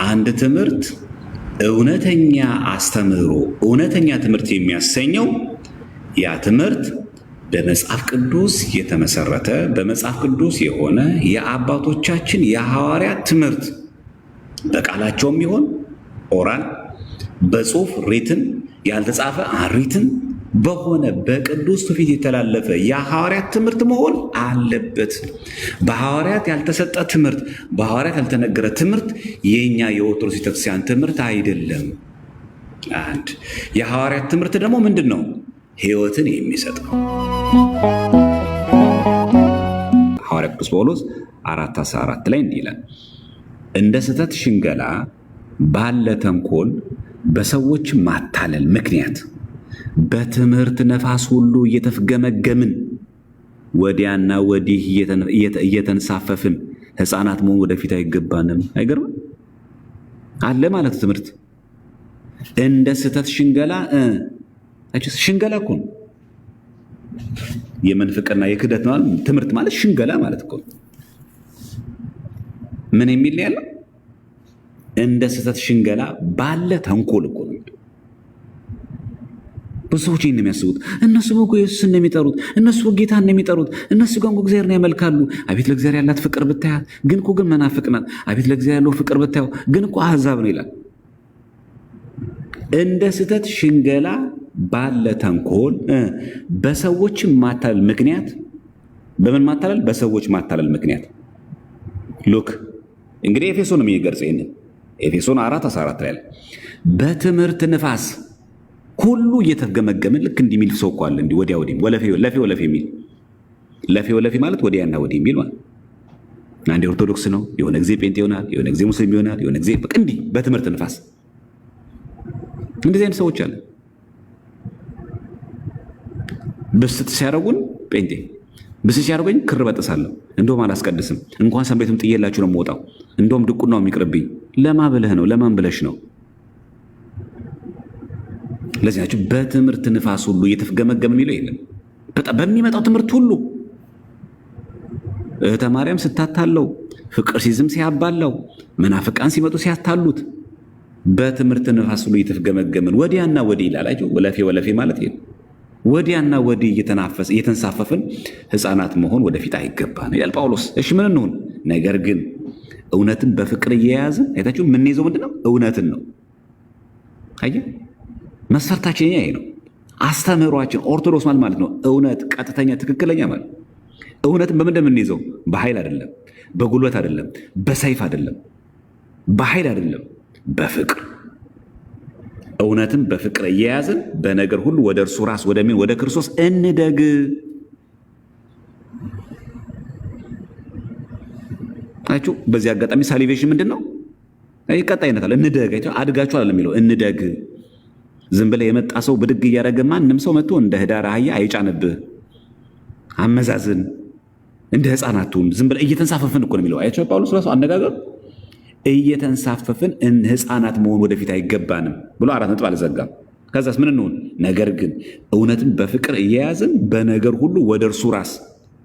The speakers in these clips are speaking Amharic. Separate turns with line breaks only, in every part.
አንድ ትምህርት እውነተኛ አስተምህሮ፣ እውነተኛ ትምህርት የሚያሰኘው ያ ትምህርት በመጽሐፍ ቅዱስ የተመሰረተ በመጽሐፍ ቅዱስ የሆነ የአባቶቻችን የሐዋርያት ትምህርት በቃላቸውም ይሆን ኦራል፣ በጽሁፍ ሪትን፣ ያልተጻፈ አንሪትን በሆነ በቅዱስ ትውፊት የተላለፈ የሐዋርያት ትምህርት መሆን አለበት። በሐዋርያት ያልተሰጠ ትምህርት፣ በሐዋርያት ያልተነገረ ትምህርት የኛ የኦርቶዶክስ ቤተክርስቲያን ትምህርት አይደለም። አንድ የሐዋርያት ትምህርት ደግሞ ምንድን ነው? ሕይወትን የሚሰጥ ነው። ሐዋርያ ቅዱስ ጳውሎስ 4:14 ላይ እንዲህ ይላል፣ እንደ ስህተት ሽንገላ ባለ ተንኮል በሰዎች ማታለል ምክንያት በትምህርት ነፋስ ሁሉ እየተፍገመገምን ወዲያና ወዲህ እየተንሳፈፍን ሕፃናት መሆን ወደፊት አይገባንም። አይገርም አለ ማለት ትምህርት እንደ ስህተት ሽንገላ ሽንገላ እኮ ነው። የመንፍቅና የክህደት ትምህርት ማለት ሽንገላ ማለት እኮ ምን የሚል ያለው እንደ ስህተት ሽንገላ ባለ ተንኮል እኮ ነው። ብዙ ሰዎች ይህን የሚያስቡት እነሱ እኮ ኢየሱስን ነው የሚጠሩት፣ እነሱ ጌታን ነው የሚጠሩት፣ እነሱ ጋር እግዚአብሔርን ያመልካሉ። አቤት ለእግዚአብሔር ያላት ፍቅር ብታያት፣ ግን እኮ ግን መናፍቅ ናት። አቤት ለእግዚአብሔር ያለው ፍቅር ብታየው፣ ግን እኮ አሕዛብ ነው ይላል። እንደ ስህተት ሽንገላ ባለ ተንኮል በሰዎች ማታለል ምክንያት፣ በምን ማታለል? በሰዎች ማታለል ምክንያት። ሉክ እንግዲህ ኤፌሶን ነው የሚገልጽ ይህንን ኤፌሶን 4:14 ላይ በትምህርት ንፋስ ሁሉ እየተገመገምን ልክ እንዲህ የሚል ሰው እኮ አለ። እንዲህ ወዲያ ወዲህ ለፌ ወለፌ የሚል ለፌ ወለፌ ማለት ወዲያና ወዲህ የሚል ማለት አንዴ ኦርቶዶክስ ነው፣ የሆነ ጊዜ ጴንጤ ይሆናል፣ የሆነ ጊዜ ሙስሊም ይሆናል፣ የሆነ ጊዜ በቃ እንዲህ በትምህርት ንፋስ እንደዚህ አይነት ሰዎች አለ። ብስት ሲያደርጉን ጴንጤ፣ ብስት ሲያደርጉኝ ክር በጥሳለሁ፣ እንደውም አላስቀድስም፣ እንኳን ሰንበቱን ጥዬላችሁ ነው የምወጣው፣ እንደውም ድቁናው የሚቅርብኝ። ለማን ብለህ ነው? ለማን ብለሽ ነው? ለዚህ ናቸው በትምህርት ንፋስ ሁሉ እየተፍገመገም የሚለው የለም። በጣም በሚመጣው ትምህርት ሁሉ እህተ ማርያም ስታታለው፣ ፍቅር ሲዝም ሲያባላው፣ መናፍቃን ሲመጡ ሲያታሉት፣ በትምህርት ንፋስ ሁሉ እየተፍገመገምን ወዲያና ወዲህ ይላላቸው። ወለፌ ወለፌ ማለት ይሄ ወዲያና ወዲህ እየተንሳፈፍን ሕፃናት መሆን ወደፊት አይገባን ይላል ጳውሎስ። እሺ ምን እንሁን? ነገር ግን እውነትን በፍቅር እየያዝን አይታችሁ የምንይዘው ምንድን ነው? እውነትን ነው። አየህ መስፈርታችን ይሄ ነው። አስተምህሯችን ኦርቶዶክስ ማለት ነው እውነት፣ ቀጥተኛ፣ ትክክለኛ ማለት። እውነትን በምንድን የምንይዘው? በኃይል አይደለም፣ በጉልበት አይደለም፣ በሰይፍ አይደለም፣ በኃይል አይደለም፣ በፍቅር። እውነትን በፍቅር እየያዝን በነገር ሁሉ ወደ እርሱ ራስ ወደሚሆን ወደ ክርስቶስ እንደግ። አያችሁ በዚህ አጋጣሚ ሳሊቬሽን ምንድን ነው? ቀጣይነት አለ። እንደግ አድጋችሁ አለ የሚለው እንደግ። ዝም ብለህ የመጣ ሰው ብድግ እያደረገ ማንም ሰው መጥቶ እንደ ህዳር አህያ አይጫንብህ። አመዛዝን እንደ ህፃናቱን ዝም ብለህ እየተንሳፈፍን እኮ ነው የሚለው። አያቸው ጳውሎስ ራሱ አነጋገሩ እየተንሳፈፍን ህፃናት መሆን ወደፊት አይገባንም ብሎ 4 ነጥብ አልዘጋም። ከዛስ ምን እንሆን? ነገር ግን እውነትን በፍቅር እየያዝን በነገር ሁሉ ወደ እርሱ ራስ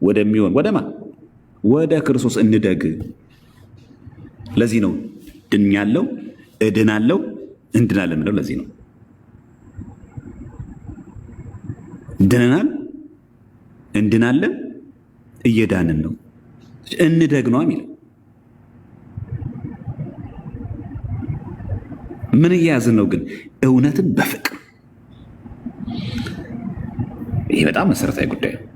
ወደሚሆን ወደማ ወደ ክርስቶስ እንደግ። ለዚህ ነው ድኛለው፣ እድናለው፣ እንድናለን ምንለው። ለዚህ ነው ድነናል፣ እንድናለን፣ እየዳንን ነው። እንደግ ነው የሚለው። ምን እየያዝን ነው ግን? እውነትን በፍቅር። ይህ በጣም መሰረታዊ ጉዳይ ነው።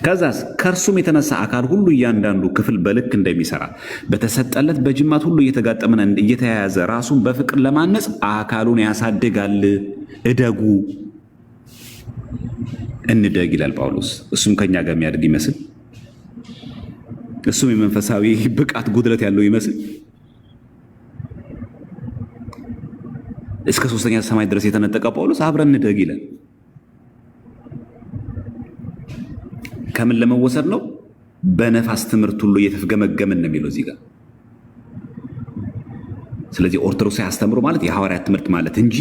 ከዛስ ከእርሱም የተነሳ አካል ሁሉ እያንዳንዱ ክፍል በልክ እንደሚሰራ በተሰጠለት በጅማት ሁሉ እየተጋጠመን እየተያያዘ ራሱን በፍቅር ለማነጽ አካሉን ያሳድጋል። እደጉ፣ እንደግ ይላል ጳውሎስ። እሱም ከኛ ጋር የሚያድግ ይመስል፣ እሱም የመንፈሳዊ ብቃት ጉድለት ያለው ይመስል እስከ 3ኛ ሰማይ ድረስ የተነጠቀ ጳውሎስ አብረን እንደግ ይላል። ከምን ለመወሰድ ነው? በነፋስ ትምህርት ሁሉ እየተፍገመገምን ነው የሚለው እዚህ ጋር። ስለዚህ ኦርቶዶክሳዊ አስተምሮ ማለት የሐዋርያት ትምህርት ማለት እንጂ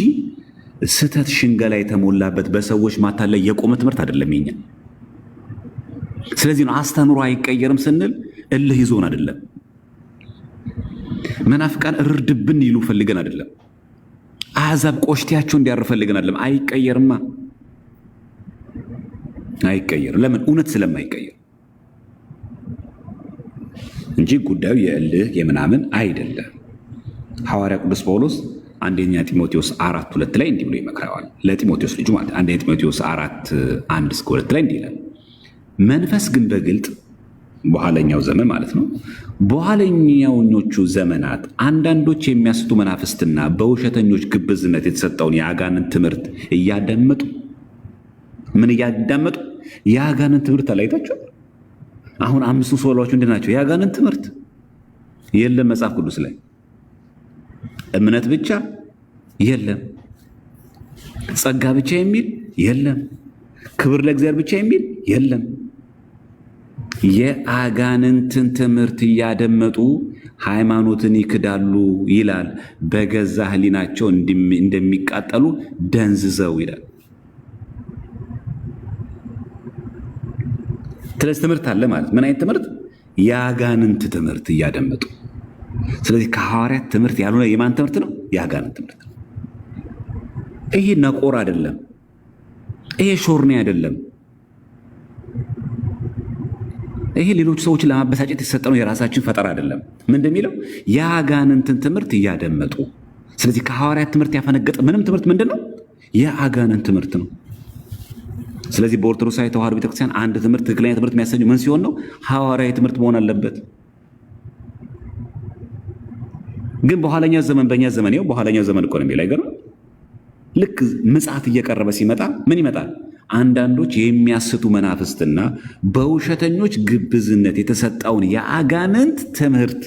ስህተት ሽንገላ የተሞላበት በሰዎች ማታለል የቆመ ትምህርት አይደለም የኛ። ስለዚህ ነው አስተምሮ አይቀየርም ስንል እልህ ይዞን አይደለም። መናፍቃን እርድብን ይሉ ፈልገን አይደለም። አሕዛብ ቆሽቲያቸው እንዲያርፍ ፈልገን አይደለም። አይቀየርማ፣ አይቀየር። ለምን? እውነት ስለማይቀየር እንጂ ጉዳዩ የእልህ የምናምን አይደለም። ሐዋርያ ቅዱስ ጳውሎስ አንደኛ ጢሞቴዎስ 4:2 ላይ እንዲህ ብሎ ይመክረዋል። ለጢሞቴዎስ ልጁ ማለት አንደኛ ጢሞቴዎስ 4:1-2 ላይ እንዲህ ይላል፣ መንፈስ ግን በግልጥ በኋለኛው ዘመን ማለት ነው፣ በኋለኛዎቹ ዘመናት አንዳንዶች የሚያስቱ መናፍስትና በውሸተኞች ግብዝነት የተሰጠውን የአጋንንት ትምህርት እያዳመጡ ምን እያዳመጡ? የአጋንንት ትምህርት አላይታቸው። አሁን 5 ሶላዎች ምንድን ናቸው? የአጋንንት ትምህርት የለም መጽሐፍ ቅዱስ ላይ። እምነት ብቻ የለም፣ ጸጋ ብቻ የሚል የለም፣ ክብር ለእግዚአብሔር ብቻ የሚል የለም። የአጋንንትን ትምህርት እያደመጡ ሃይማኖትን ይክዳሉ ይላል። በገዛ ሕሊናቸው እንደሚቃጠሉ ደንዝዘው ይላል። ስለዚህ ትምህርት አለ ማለት ምን አይነት ትምህርት? የአጋንንት ትምህርት እያደመጡ። ስለዚህ ከሐዋርያት ትምህርት ያልሆነ የማን ትምህርት ነው? የአጋንንት ትምህርት ነው። ይሄ ነቆር አይደለም። ይሄ ሾርኔ አይደለም። ይሄ ሌሎች ሰዎችን ለማበሳጨት የተሰጠ ነው። የራሳችን ፈጠራ አይደለም። ምን እንደሚለው የአጋንንትን ትምህርት እያደመጡ። ስለዚህ ከሐዋርያት ትምህርት ያፈነገጠ ምንም ትምህርት ምንድን ነው? የአጋንንት ትምህርት ነው። ስለዚህ በኦርቶዶክሳዊ ተዋሕዶ ቤተክርስቲያን አንድ ትምህርት ትክክለኛ ትምህርት የሚያሰኘው ምን ሲሆን ነው? ሐዋርያዊ ትምህርት መሆን አለበት። ግን በኋለኛው ዘመን በእኛ ዘመን ይኸው በኋለኛው ዘመን እኮ ነው የሚለው አይገርም? ልክ ምጽአት እየቀረበ ሲመጣ ምን ይመጣል? አንዳንዶች የሚያስቱ መናፍስትና በውሸተኞች ግብዝነት የተሰጠውን የአጋንንት ትምህርት።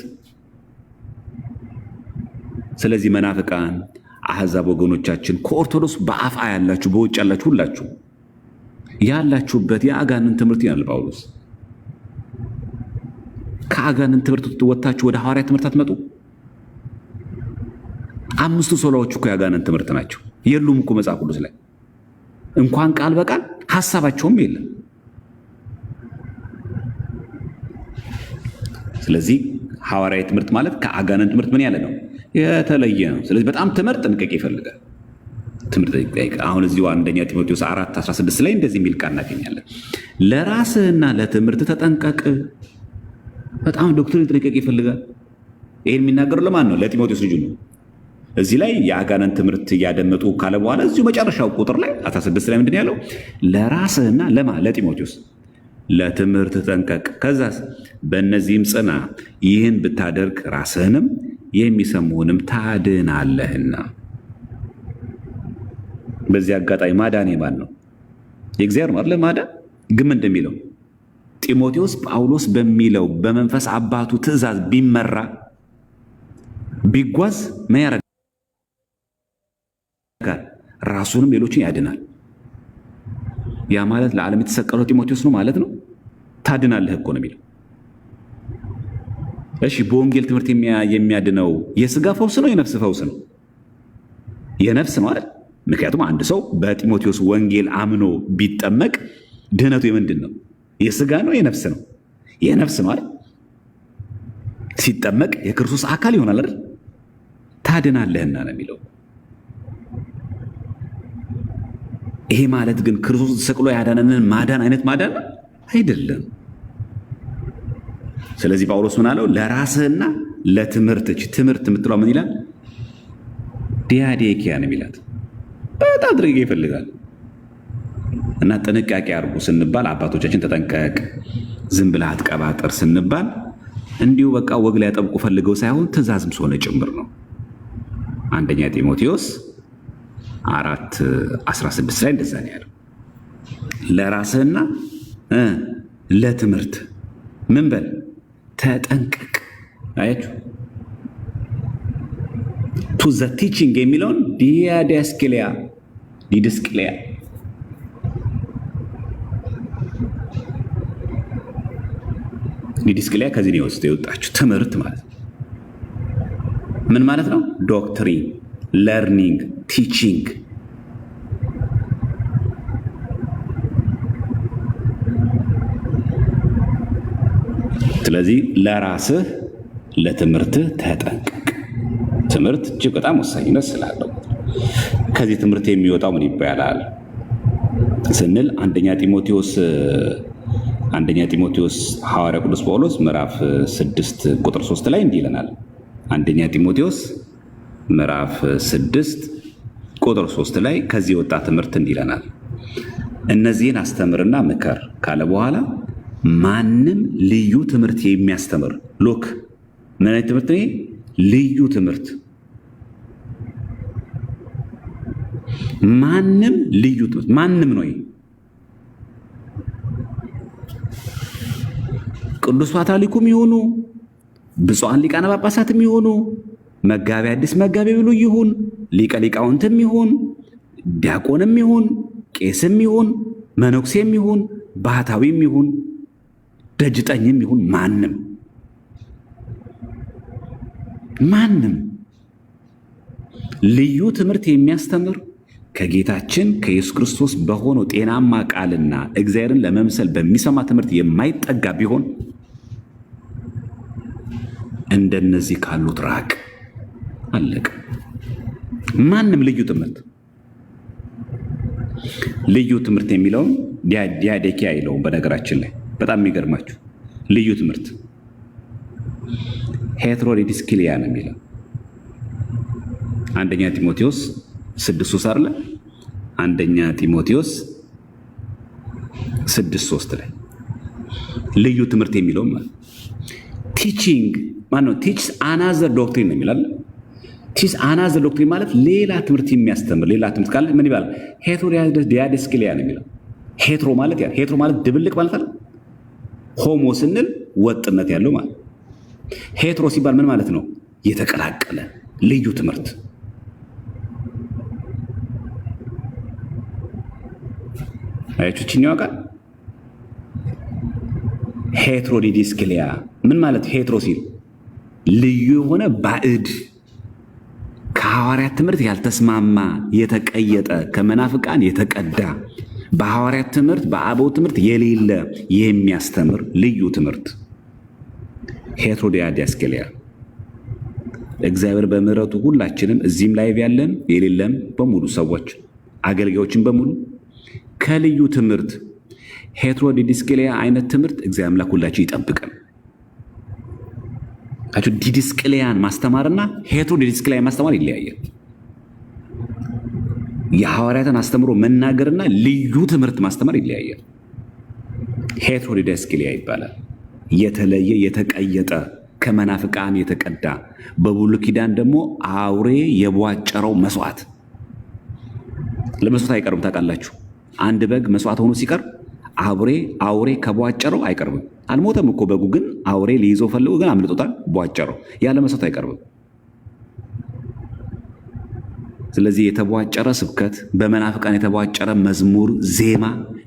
ስለዚህ መናፍቃን አሕዛብ ወገኖቻችን ከኦርቶዶክስ በአፋ ያላችሁ በውጭ ያላችሁ ሁላችሁ ያላችሁበት የአጋንንት ትምህርት ይላል ጳውሎስ። ከአጋንንት ትምህርት ወጥታችሁ ወደ ሐዋርያ ትምህርት አትመጡ። 5 ሶላዎች እኮ የአጋንንት ትምህርት ናቸው። የሉም እኮ መጽሐፍ ቅዱስ ላይ እንኳን ቃል በቃል ሐሳባቸውም የለም። ስለዚህ ሐዋርያዊ ትምህርት ማለት ከአጋንንት ትምህርት ምን ያለ ነው? የተለየ ነው። ስለዚህ በጣም ትምህርት ጥንቃቄ ይፈልጋል። ትምህርት ይጠይቃል። አሁን እዚሁ አንደኛ ጢሞቴዎስ 4:16 ላይ እንደዚህ የሚል ቃል እናገኛለን። ለራስህና ለትምህርት ተጠንቀቅ። በጣም ዶክትሪን ጥንቃቄ ይፈልጋል። ይህን የሚናገረው ለማን ነው? ለጢሞቴዎስ ልጁ ነው። እዚህ ላይ የአጋንንት ትምህርት እያደመጡ ካለ በኋላ እዚሁ መጨረሻው ቁጥር ላይ 16 ላይ ምንድን ያለው? ለራስህና ለጢሞቴዎስ ለትምህርት ተጠንቀቅ፣ ከዛስ በእነዚህም ጽና፣ ይህን ብታደርግ ራስህንም የሚሰሙህንም ታድናለህና። በዚህ አጋጣሚ ማዳን የማን ነው? የእግዚአብሔር ነው አይደል? ማዳን ግን እንደሚለው ጢሞቴዎስ ጳውሎስ በሚለው በመንፈስ አባቱ ትእዛዝ ቢመራ ቢጓዝ ምን ያደርጋል? ራሱንም ሌሎችን ያድናል። ያ ማለት ለዓለም የተሰቀለው ጢሞቴዎስ ነው ማለት ነው። ታድናለህ እኮ ነው የሚለው። እሺ በወንጌል ትምህርት የሚያድነው የሥጋ ፈውስ ነው የነፍስ ፈውስ ነው? የነፍስ ነው አይደል? ምክንያቱም አንድ ሰው በጢሞቴዎስ ወንጌል አምኖ ቢጠመቅ ድህነቱ የምንድን ነው? የሥጋ ነው የነፍስ ነው? የነፍስ ነው አይደል? ሲጠመቅ የክርስቶስ አካል ይሆናል አይደል? ታድናለህና ነው የሚለው። ይሄ ማለት ግን ክርስቶስ ተሰቅሎ ያዳነንን ማዳን አይነት ማዳን አይደለም። ስለዚህ ጳውሎስ ምን አለው? ለራስህና ለትምህርት። ትምህርት የምትለው ምን ይላል? ዲያዴኪያ ነው የሚላት። በጣም ጥንቃቄ ይፈልጋል። እና ጥንቃቄ አድርጉ ስንባል አባቶቻችን ተጠንቀቅ፣ ዝም ብለህ አትቀባጥር ስንባል እንዲሁ በቃ ወግ ላይ ያጠብቁ ፈልገው ሳይሆን ትእዛዝም ስለሆነ ጭምር ነው። አንደኛ ጢሞቴዎስ 4:16 ላይ እንደዛ ነው ያለው። ለራስህና ለትምህርት ምን በል ተጠንቀቅ። አያችሁ ቱ ዘ ቲቺንግ የሚለውን ዲድስቅልያ ከዚህ ነው የወጣችሁ ትምህርት ማለት ነው። ምን ማለት ነው? ዶክትሪን፣ ለርኒንግ፣ ቲቺንግ። ስለዚህ ለራስህ ለትምህርትህ ተጠንቀቅ። ትምህርት እጅግ በጣም ወሳኝነት ስላለው ከዚህ ትምህርት የሚወጣው ምን ይባላል ስንል አንደኛ ጢሞቴዎስ ሐዋርያ ቅዱስ ጳውሎስ ምዕራፍ 6 ቁጥር 3 ላይ እንዲህ ይለናል። አንደኛ ጢሞቴዎስ ምዕራፍ 6 ቁጥር 3 ላይ ከዚህ የወጣ ትምህርት እንዲህ ይለናል። እነዚህን አስተምርና ምከር ካለ በኋላ ማንም ልዩ ትምህርት የሚያስተምር ሎክ ምን አይነት ትምህርት ነው? ልዩ ትምህርት። ማንም ልዩ ትምህርት ማንም ነው። ቅዱስ ፓትርያርኩም ይሁኑ ብፁዓን ሊቃነ ጳጳሳትም ይሁኑ መጋቢ አዲስ መጋቢ ብሉ ይሁን ሊቀ ሊቃውንትም ይሁን ዲያቆንም ይሁን ቄስም ይሁን መነኩሴም ይሁን ባህታዊም ይሁን ደጅጠኝም ይሁን ማንም ልዩ ትምህርት የሚያስተምር ከጌታችን ከኢየሱስ ክርስቶስ በሆነው ጤናማ ቃልና እግዚአብሔርን ለመምሰል በሚሰማ ትምህርት የማይጠጋ ቢሆን እንደነዚህ ካሉት ራቅ። አለቀ። ማንም ልዩ ትምህርት የሚለውን ዲያዴኪያ አይለውም። በነገራችን ላይ በጣም የሚገርማችሁ ልዩ ትምህርት ሄትሮዲድስክሊያ ነው የሚለው አንደኛ ጢሞቴዎስ 6:3 አይደለ? አንደኛ ጢሞቴዎስ 6:3 ላይ ልዩ ትምህርት የሚለው ማለት ቲቺንግ ማነው? ቲችስ አናዘር ዶክትሪን ነው የሚላል። ቲችስ አናዘር ዶክትሪን ማለት ሌላ ትምህርት የሚያስተምር ሌላ ትምህርት ካለ ምን ይባላል? ሄትሮዲድስክሊያ ነው የሚለው። ሄትሮ ማለት ድብልቅ ማለት አይደል? ሆሞ ስንል ወጥነት ያለው ማለት። ሄትሮ ሲባል ምን ማለት ነው? የተቀላቀለ ልዩ ትምህርት። አያችሁኛው ቃል ሄትሮዲድስክሊያ ምን ማለት? ሄትሮ ሲል ልዩ የሆነ ባዕድ ከሐዋርያት ትምህርት ያልተስማማ የተቀየጠ ከመናፍቃን የተቀዳ በሐዋርያት ትምህርት በአበው ትምህርት የሌለ የሚያስተምር ልዩ ትምህርት ሄትሮዲድስክሊያ። እግዚአብሔር በምሕረቱ ሁላችንም እዚህም ላይ ያለን የሌለም በሙሉ ሰዎች አገልጋዮችን በሙሉ ከልዩ ትምህርት ሄትሮዲድስክሊያ አይነት ትምህርት እግዚአብሔር አምላክ ሁላችን ይጠብቀን። ዲድስክሊያን ማስተማርና ሄትሮዲድስክሊያን ማስተማር ይለያያል። የሐዋርያትን አስተምሮ መናገርና ልዩ ትምህርት ማስተማር ይለያያል። ሄትሮዲድስክሊያ ይባላል። የተለየ የተቀየጠ ከመናፍቃን የተቀዳ በብሉይ ኪዳን ደግሞ አውሬ የቧጨረው መስዋዕት ለመስዋዕት አይቀርብም። ታውቃላችሁ፣ አንድ በግ መስዋዕት ሆኖ ሲቀርብ አውሬ ከቧጨረው አይቀርብም። አልሞተም እኮ በጉ፣ ግን አውሬ ሊይዘው ፈልጎ ግን አምልጦታል። ቧጨረው ያለ መስዋዕት አይቀርብም። ስለዚህ የተቧጨረ ስብከት፣ በመናፍቃን የተቧጨረ መዝሙር፣ ዜማ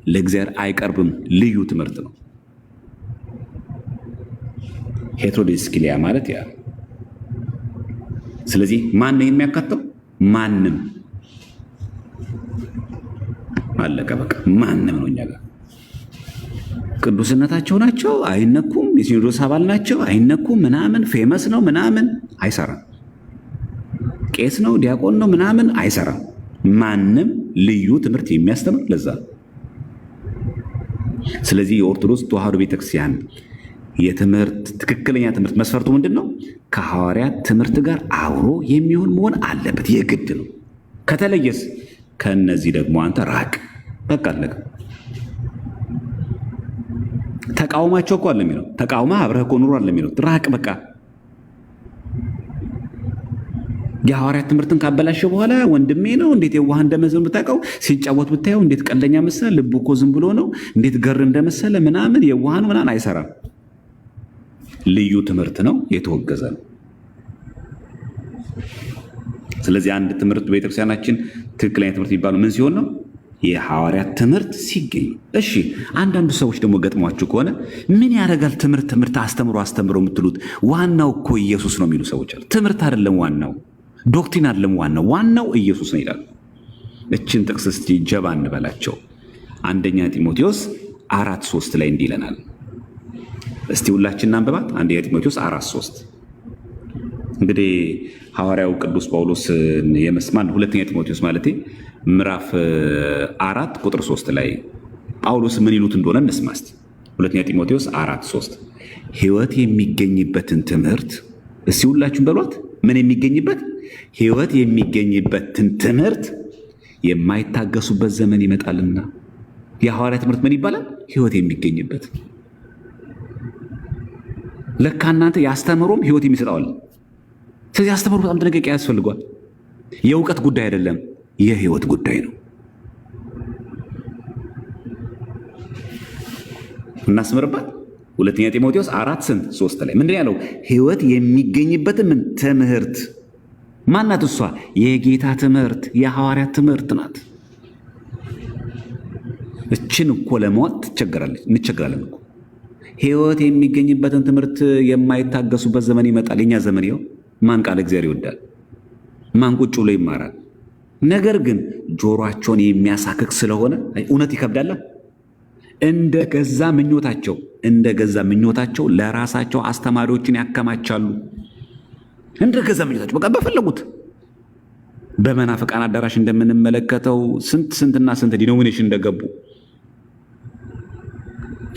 ለእግዚአብሔር አይቀርብም። ልዩ ትምህርት ነው ሄትሮዲድስክሊያ ማለት ያ። ስለዚህ ማን ነው የሚያካተው? ማንም። አለቀ በቃ። ማንም ነው። እኛ ጋር ቅዱስነታቸው ናቸው አይነኩም፣ የሲኖዶስ አባል ናቸው አይነኩም፣ ምናምን ፌመስ ነው ምናምን አይሰራም። ቄስ ነው ዲያቆን ነው ምናምን አይሰራም። ማንም ልዩ ትምህርት የሚያስተምር ለዛ። ስለዚህ የኦርቶዶክስ ተዋሕዶ ቤተክርስቲያን የትምህርት ትክክለኛ ትምህርት መስፈርቱ ምንድን ነው? ከሐዋርያት ትምህርት ጋር አብሮ የሚሆን መሆን አለበት፣ የግድ ነው። ከተለየስ ከነዚህ ደግሞ አንተ ራቅ። በቃ አለቀ። ተቃውማቸው እኮ አለ የሚለው ተቃውማ አብረህ እኮ ኑሮ አለ የሚለው ራቅ በቃ። የሐዋርያት ትምህርትን ካበላሸ በኋላ ወንድሜ ነው እንዴት የዋህ እንደመሰለ ብታውቀው፣ ሲጫወት ብታየው እንዴት ቀለኛ መሰለ፣ ልቡ እኮ ዝም ብሎ ነው፣ እንዴት ገር እንደመሰለ ምናምን የዋህ ነው ምናምን አይሰራም። ልዩ ትምህርት ነው፣ የተወገዘ ነው። ስለዚህ አንድ ትምህርት ቤተክርስቲያናችን ትክክለኛ ትምህርት የሚባለው ምን ሲሆን ነው? የሐዋርያት ትምህርት ሲገኝ። እሺ አንዳንዱ ሰዎች ደግሞ ገጥሟችሁ ከሆነ ምን ያደርጋል ትምህርት አስተምሮ የምትሉት ዋናው እኮ ኢየሱስ ነው የሚሉ ሰዎች አሉ። ትምህርት አይደለም ዋናው፣ ዶክትሪን አይደለም ዋናው ኢየሱስ ነው ይላሉ። እችን ጥቅስ እስቲ ጀባ እንበላቸው። አንደኛ ጢሞቴዎስ 4:3 ላይ እንዲህ ይለናል። እስቲ ሁላችንን አንብባት። አንደኛ ጢሞቴዎስ 4:3 እንግዲህ ሐዋርያው ቅዱስ ጳውሎስ የመስማን ሁለተኛ ጢሞቴዎስ ማለቴ ምዕራፍ 4:3 ላይ ጳውሎስ ምን ይሉት እንደሆነ እንስማ እስቲ። ሁለተኛ ጢሞቴዎስ 4:3 ሕይወት የሚገኝበትን ትምህርት እስቲ ሁላችሁም በሏት። ምን የሚገኝበት? ሕይወት የሚገኝበትን ትምህርት የማይታገሱበት ዘመን ይመጣልና። የሐዋርያ ትምህርት ምን ይባላል? ሕይወት የሚገኝበት። ለካ እናንተ ያስተምሮም ሕይወት የሚሰጠዋል። ስለዚህ አስተምሮ በጣም ጥንቃቄ ያስፈልጓል። የእውቀት ጉዳይ አይደለም፣ የሕይወት ጉዳይ ነው። እናስምርባት። ሁለተኛ ጢሞቴዎስ 4:3 ላይ ምንድን ያለው? ሕይወት የሚገኝበትን ምን ትምህርት። ማናት እሷ? የጌታ ትምህርት፣ የሐዋርያት ትምህርት ናት። እችን እኮ ለማወቅ እንቸገራለን እኮ። ሕይወት የሚገኝበትን ትምህርት የማይታገሱበት ዘመን ይመጣል። የኛ ዘመን ይኸው። ማን ቃል እግዚአብሔር ይወዳል? ማን ቁጭ ብሎ ይማራል? ነገር ግን ጆሮአቸውን የሚያሳክክ ስለሆነ እውነት ይከብዳል። እንደ ገዛ ምኞታቸው ለራሳቸው አስተማሪዎችን ያከማቻሉ። እንደ ገዛ ምኞታቸው በቃ በፈለጉት። በመናፍቃን አዳራሽ እንደምንመለከተው ስንትና ስንት ዲኖሚኔሽን እንደገቡ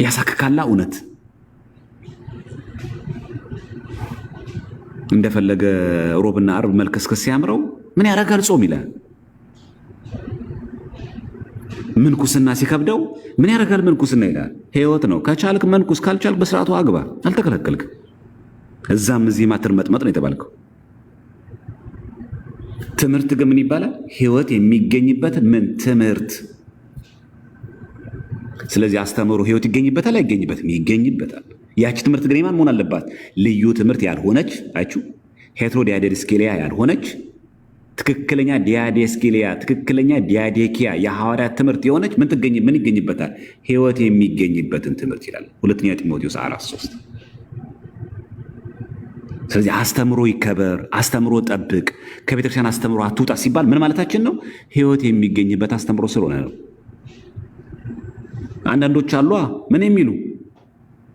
ያሳክካላ። እውነት እንደፈለገ ሮብና አርብ መልከስከስ ሲያምረው ምን ያደርጋል? ጾም ይላል። ምንኩስና ሲከብደው ምን ያደርጋል? ምንኩስና ይላል። ሕይወት ነው። ከቻልክ መንኩስ፣ ካልቻልክ በስርዓቱ አግባ። አልተከለከልክ። እዛም እዚህ ማትርመጥመጥ ነው የተባልከው። ትምህርት ግን ምን ይባላል? ሕይወት የሚገኝበት ምን ትምህርት። ስለዚህ አስተምሮ ሕይወት ይገኝበታል አይገኝበትም? ይገኝበታል። ያቺ ትምህርት ግን የማን መሆን አለባት? ልዩ ትምህርት ያልሆነች አችሁ፣ ሄትሮዲያዴስኬሊያ ያልሆነች ትክክለኛ ዲያዴስኬሊያ፣ ትክክለኛ ዲያዴኪያ የሐዋርያት ትምህርት የሆነች ምን ይገኝበታል? ሕይወት የሚገኝበትን ትምህርት ይላል ሁለተኛ ጢሞቴዎስ 4:3። ስለዚህ አስተምሮ ይከበር፣ አስተምሮ ጠብቅ፣ ከቤተክርስቲያን አስተምሮ አትውጣ ሲባል ምን ማለታችን ነው? ሕይወት የሚገኝበት አስተምሮ ስለሆነ ነው። አንዳንዶች አሉ ምን የሚሉ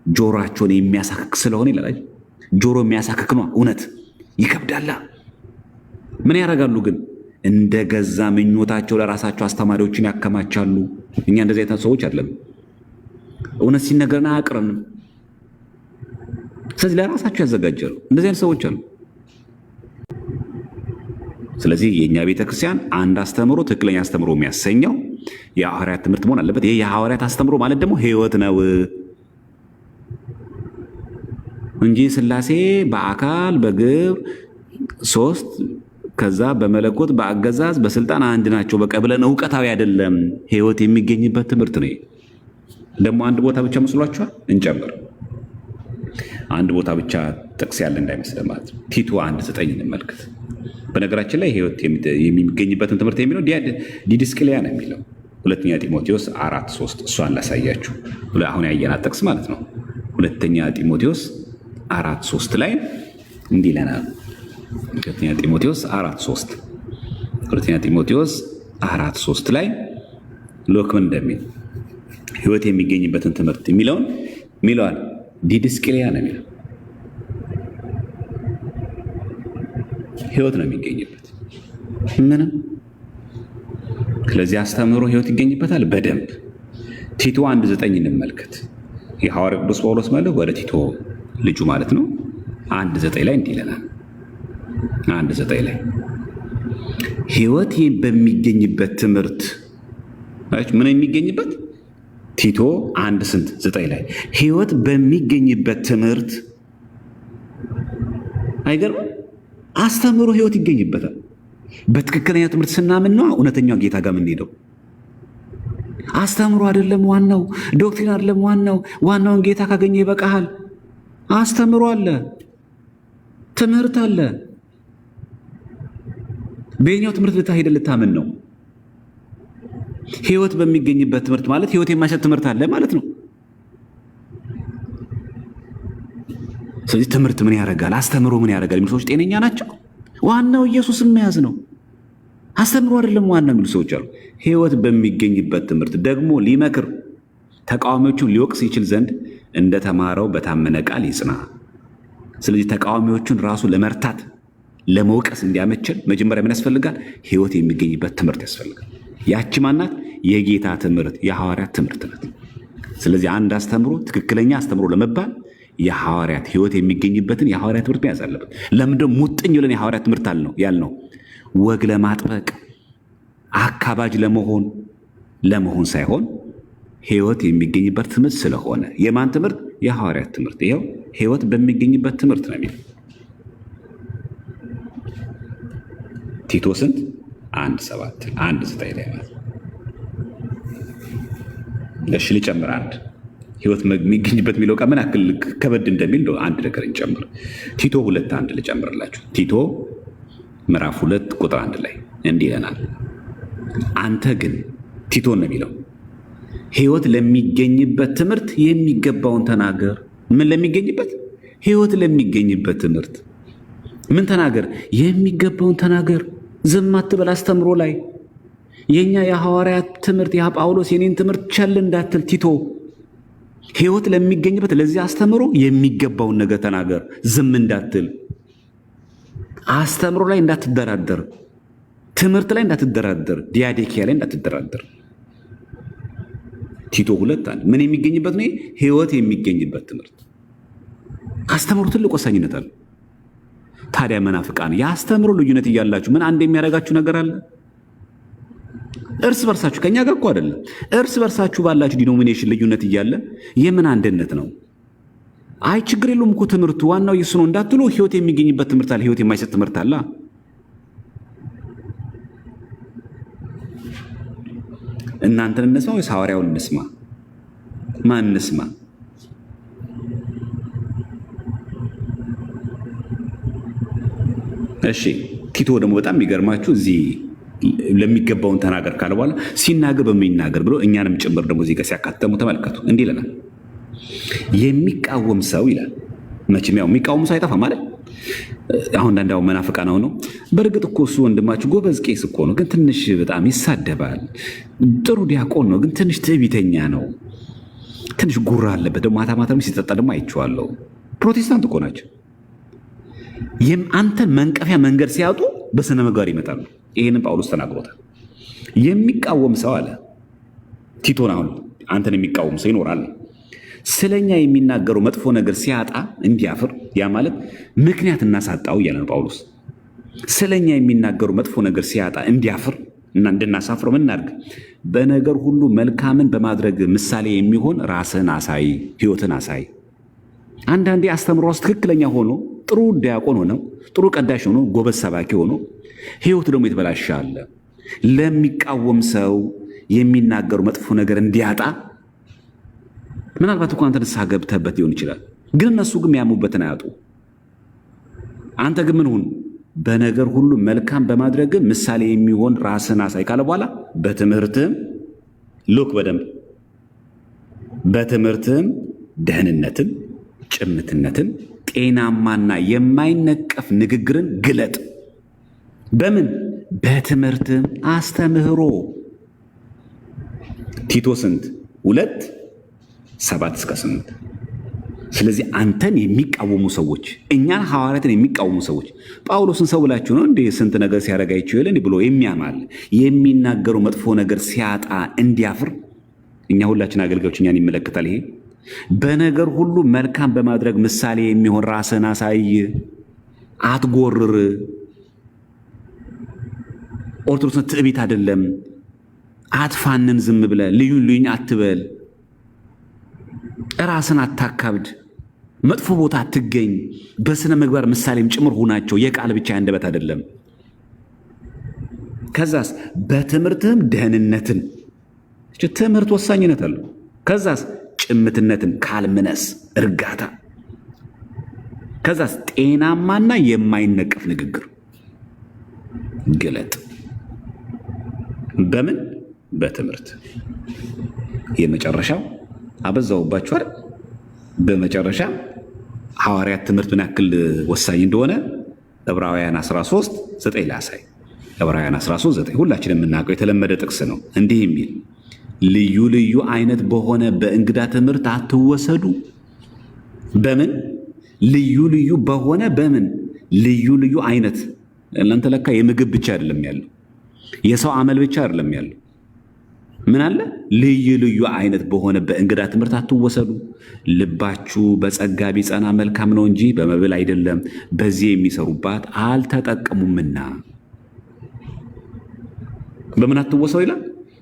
ጆሮአቸውን የሚያሳክክ ስለሆነ ይላል። ጆሮ የሚያሳክክ ነው፣ እውነት ይከብዳላ። ምን ያደርጋሉ ግን? እንደ ገዛ ምኞታቸው ለራሳቸው አስተማሪዎችን ያከማቻሉ። እኛ እንደዚህ አይነት ሰዎች አይደለም። እውነት ሲነገርና አያቅረንም። ስለዚህ ለራሳቸው ያዘጋጃሉ። እንደዚህ አይነት ሰዎች አሉ። ስለዚህ የእኛ ቤተክርስቲያን አንድ አስተምሮ፣ ትክክለኛ አስተምሮ የሚያሰኘው የሐዋርያት ትምህርት መሆን አለበት። ይሄ የሐዋርያት አስተምሮ ማለት ደግሞ ሕይወት ነው እንጂ ሥላሴ በአካል በግብር ሶስት ከዛ በመለኮት በአገዛዝ በስልጣን አንድ ናቸው በቃ ብለን እውቀታዊ አይደለም። ሕይወት የሚገኝበት ትምህርት ነው። ደግሞ አንድ ቦታ ብቻ መስሏችኋል? እንጨምር። አንድ ቦታ ብቻ ጥቅስ ያለ እንዳይመስል ማለት ነው። ቲቶ 1:9 እንመልከት። በነገራችን ላይ ሕይወት የሚገኝበትን ትምህርት የሚለው ዲድስቅልያ ነው የሚለው ሁለተኛ ጢሞቴዎስ 4:3 እሷን ላሳያችሁ። አሁን ያየናት ጥቅስ ማለት ነው። ሁለተኛ ጢሞቴዎስ 4:3 ላይ እንዲህ ይለናል። ሁለተኛ ጢሞቴዎስ 4:3 ሁለተኛ ጢሞቴዎስ 4:3 ላይ ሎክ ምን እንደሚል ሕይወት የሚገኝበትን ትምህርት የሚለዋል ዲድስቅልያ ነው የሚለው። ሕይወት ነው የሚገኝበት ምንም። ስለዚህ አስተምሮ ሕይወት ይገኝበታል በደንብ። ቲቶ 1:9 እንመልከት። የሐዋርያው ቅዱስ ጳውሎስ መልእክት ወደ ቲቶ ልጁ ማለት ነው 1:9 ላይ እንዲህ ይለናል። 1:9 ላይ ሕይወት በሚገኝበት ትምህርት ምን የሚገኝበት? ቲቶ 1:9 ላይ ሕይወት በሚገኝበት ትምህርት። አይገርምም? አስተምሮ ሕይወት ይገኝበታል። በትክክለኛ ትምህርት ስናምን ነው እውነተኛው ጌታ ጋር የምንሄደው። አስተምሮ አይደለም ዋናው፣ ዶክትሪን አይደለም ዋናውን ጌታ ካገኘ ይበቃሃል። አስተምሮ አለ፣ ትምህርት አለ። በየኛው ትምህርት ልታሄደ ልታምን ነው። ሕይወት በሚገኝበት ትምህርት ማለት ሕይወት የማይሰጥ ትምህርት አለ ማለት ነው። ስለዚህ ትምህርት ምን ያደርጋል? አስተምሮ ምን ያደርጋል? የሚሉ ሰዎች ጤነኛ ናቸው? ዋናው ኢየሱስን መያዝ ነው፣ አስተምሮ አይደለም ዋናው የሚሉ ሰዎች አሉ። ሕይወት በሚገኝበት ትምህርት ደግሞ ሊመክር ተቃዋሚዎቹን ሊወቅስ ይችል ዘንድ እንደተማረው በታመነ ቃል ይጽና። ስለዚህ ተቃዋሚዎቹን ራሱ ለመርታት ለመውቀስ እንዲያመችን መጀመሪያ ምን ያስፈልጋል? ሕይወት የሚገኝበት ትምህርት ያስፈልጋል። ያቺ ማናት? የጌታ ትምህርት፣ የሐዋርያት ትምህርት ናት። ስለዚህ አንድ አስተምሮ ትክክለኛ አስተምሮ ለመባል የሐዋርያት ሕይወት የሚገኝበትን የሐዋርያት ትምህርት መያዝ አለበት። ለምንድነው ሙጥኝ ብለን የሐዋርያት ትምህርት ያልነው? ወግ ለማጥበቅ አካባጅ ለመሆን ሳይሆን ሕይወት የሚገኝበት ትምህርት ስለሆነ። የማን ትምህርት? የሐዋርያት ትምህርት። ይኸው ሕይወት በሚገኝበት ትምህርት ነው የሚለው ቲቶ ስንት 1:7 1:9 ላይ ማለት። እሺ ልጨምር አንድ ሕይወት የሚገኝበት የሚለው ቃል ምን ያክል ከበድ እንደሚል አንድ ነገር እንጨምር። ቲቶ 2:1 ልጨምርላችሁ። ቲቶ ምዕራፍ 2 ቁጥር 1 ላይ እንዲህ ይለናል፣ አንተ ግን ቲቶ ነው የሚለው ሕይወት ለሚገኝበት ትምህርት የሚገባውን ተናገር። ምን ለሚገኝበት? ሕይወት ለሚገኝበት ትምህርት ምን ተናገር? የሚገባውን ተናገር። ዝም አትበል አስተምሮ ላይ። የኛ የሐዋርያት ትምህርት ጳውሎስ የኔን ትምህርት ቸል እንዳትል ቲቶ። ሕይወት ለሚገኝበት ለዚህ አስተምሮ የሚገባውን ነገር ተናገር። ዝም እንዳትል። አስተምሮ ላይ እንዳትደራደር፣ ትምህርት ላይ እንዳትደራደር፣ ዲያዴኪያ ላይ እንዳትደራደር። ቲቶ 2:1 ምን የሚገኝበት ነው? ሕይወት የሚገኝበት ትምህርት። አስተምሮ ትልቅ ወሳኝነት አለ። ታዲያ መናፍቃን የአስተምሮ ልዩነት እያላችሁ ምን አንድ የሚያደርጋችሁ ነገር አለ? እርስ በርሳችሁ ከኛ ጋር እኮ አይደለም፣ እርስ በርሳችሁ ባላችሁ ዲኖሚኔሽን ልዩነት እያለ የምን አንድነት ነው? አይ ችግር የለውም እኮ ትምህርቱ ዋናው ኢየሱስ ነው እንዳትሉ፣ ሕይወት የሚገኝበት ትምህርት አለ፣ ሕይወት የማይሰጥ ትምህርት አለ። እናንተን እንስማ ወይስ ሐዋርያውን እንስማ? ማን እንስማ? እሺ ቲቶ ደግሞ በጣም የሚገርማችሁ እዚህ ለሚገባውን ተናገር ካለ በኋላ ሲናገር በሚናገር ብሎ እኛንም ጭምር ደግሞ እዚህ ጋር ሲያካተሙ ተመልከቱ። እንዲህ ይለናል፣ የሚቃወም ሰው ይላል። መቼም ያው የሚቃወም ሰው አይጠፋም ማለት አሁን አንዳንዳው መናፍቃን ነው። በእርግጥ እኮ እሱ ወንድማችሁ ጎበዝ ቄስ እኮ ነው፣ ግን ትንሽ በጣም ይሳደባል። ጥሩ ዲያቆን ነው፣ ግን ትንሽ ትዕቢተኛ ነው። ትንሽ ጉራ አለበት። ደግሞ ማታ ማታ ሲጠጣ ደግሞ አይቼዋለሁ። ፕሮቴስታንት እኮ ናቸው። አንተን መንቀፊያ መንገድ ሲያጡ በስነ ምግባር ይመጣሉ። ይህንን ጳውሎስ ተናግሮታል። የሚቃወም ሰው አለ ቲቶን፣ አሁን አንተን የሚቃወም ሰው ይኖራል። ስለኛ የሚናገረው መጥፎ ነገር ሲያጣ እንዲያፍር፣ ያ ማለት ምክንያት እናሳጣው እያለ ነው ጳውሎስ። ስለኛ የሚናገረው መጥፎ ነገር ሲያጣ እንዲያፍር እና እንድናሳፍረው ምን እናድርግ? በነገር ሁሉ መልካምን በማድረግ ምሳሌ የሚሆን ራስህን አሳይ፣ ሕይወትን አሳይ። አንዳንዴ አስተምሮ ውስጥ ትክክለኛ ሆኖ ጥሩ ዲያቆን ሆነው ጥሩ ቀዳሽ ሆኖ ጎበዝ ሰባኪ ሆኖ ሕይወት ደግሞ የተበላሸ አለ። ለሚቃወም ሰው የሚናገሩ መጥፎ ነገር እንዲያጣ ምናልባት እኮ አንተ ንስሐ ገብተህበት ሊሆን ይችላል፣ ግን እነሱ ግን ያሙበትን አያጡ። አንተ ግን ምን ሁን? በነገር ሁሉ መልካም በማድረግ ምሳሌ የሚሆን ራስን አሳይ ካለ በኋላ በትምህርትም ሉክ በደንብ በትምህርትም ደህንነትን፣ ጭምትነትን፣ ጤናማና የማይነቀፍ ንግግርን ግለጥ። በምን? በትምህርትም አስተምህሮ። ቲቶ ስንት 2:7-8። ስለዚህ አንተን የሚቃወሙ ሰዎች፣ እኛን ሐዋርያትን የሚቃወሙ ሰዎች ጳውሎስን ሰው ብላችሁ ነው እንዴ ስንት ነገር ሲያደርግ አይቼው የለ ብሎ የሚያማል የሚናገሩ መጥፎ ነገር ሲያጣ እንዲያፍር፣ እኛ ሁላችን አገልጋዮች እኛን ይመለከታል ይሄ። በነገር ሁሉ መልካም በማድረግ ምሳሌ የሚሆን ራስን አሳይ፣ አትጎርር። ኦርቶዶክስ ትዕቢት አይደለም። አትፋንን፣ ዝም ብለ ልዩኝ አትበል፣ ራስን አታካብድ፣ መጥፎ ቦታ አትገኝ። በስነ ምግባር ምሳሌም ጭምር ሁናቸው፣ የቃል ብቻ ያንደበት አይደለም። ከዛስ በትምህርትህም ደህንነትን፣ ትምህርት ወሳኝነት አለው። ከዛስ ጭምትነትን፣ ካልምነስ፣ እርጋታ። ከዛስ ጤናማና የማይነቀፍ ንግግር ግለጥ። በምን? በትምህርት። የመጨረሻው አበዛውባችሁ አይደል? በመጨረሻ ሐዋርያት ትምህርት ምን ያክል ወሳኝ እንደሆነ ዕብራውያን 13:9 ላይ አሳይ። ዕብራውያን 13:9 ሁላችንም የምናውቀው የተለመደ ጥቅስ ነው። እንዲህ የሚል ልዩ ልዩ አይነት በሆነ በእንግዳ ትምህርት አትወሰዱ። በምን? ልዩ ልዩ በሆነ በምን? ልዩ ልዩ አይነት እናንተ ለካ የምግብ ብቻ አይደለም ያለው፣ የሰው አመል ብቻ አይደለም ያለው። ምን አለ? ልዩ ልዩ አይነት በሆነ በእንግዳ ትምህርት አትወሰዱ። ልባችሁ በጸጋ ቢጸና መልካም ነው እንጂ በመብል አይደለም፣ በዚህ የሚሰሩባት አልተጠቀሙምና። በምን አትወሰዱ ይላል?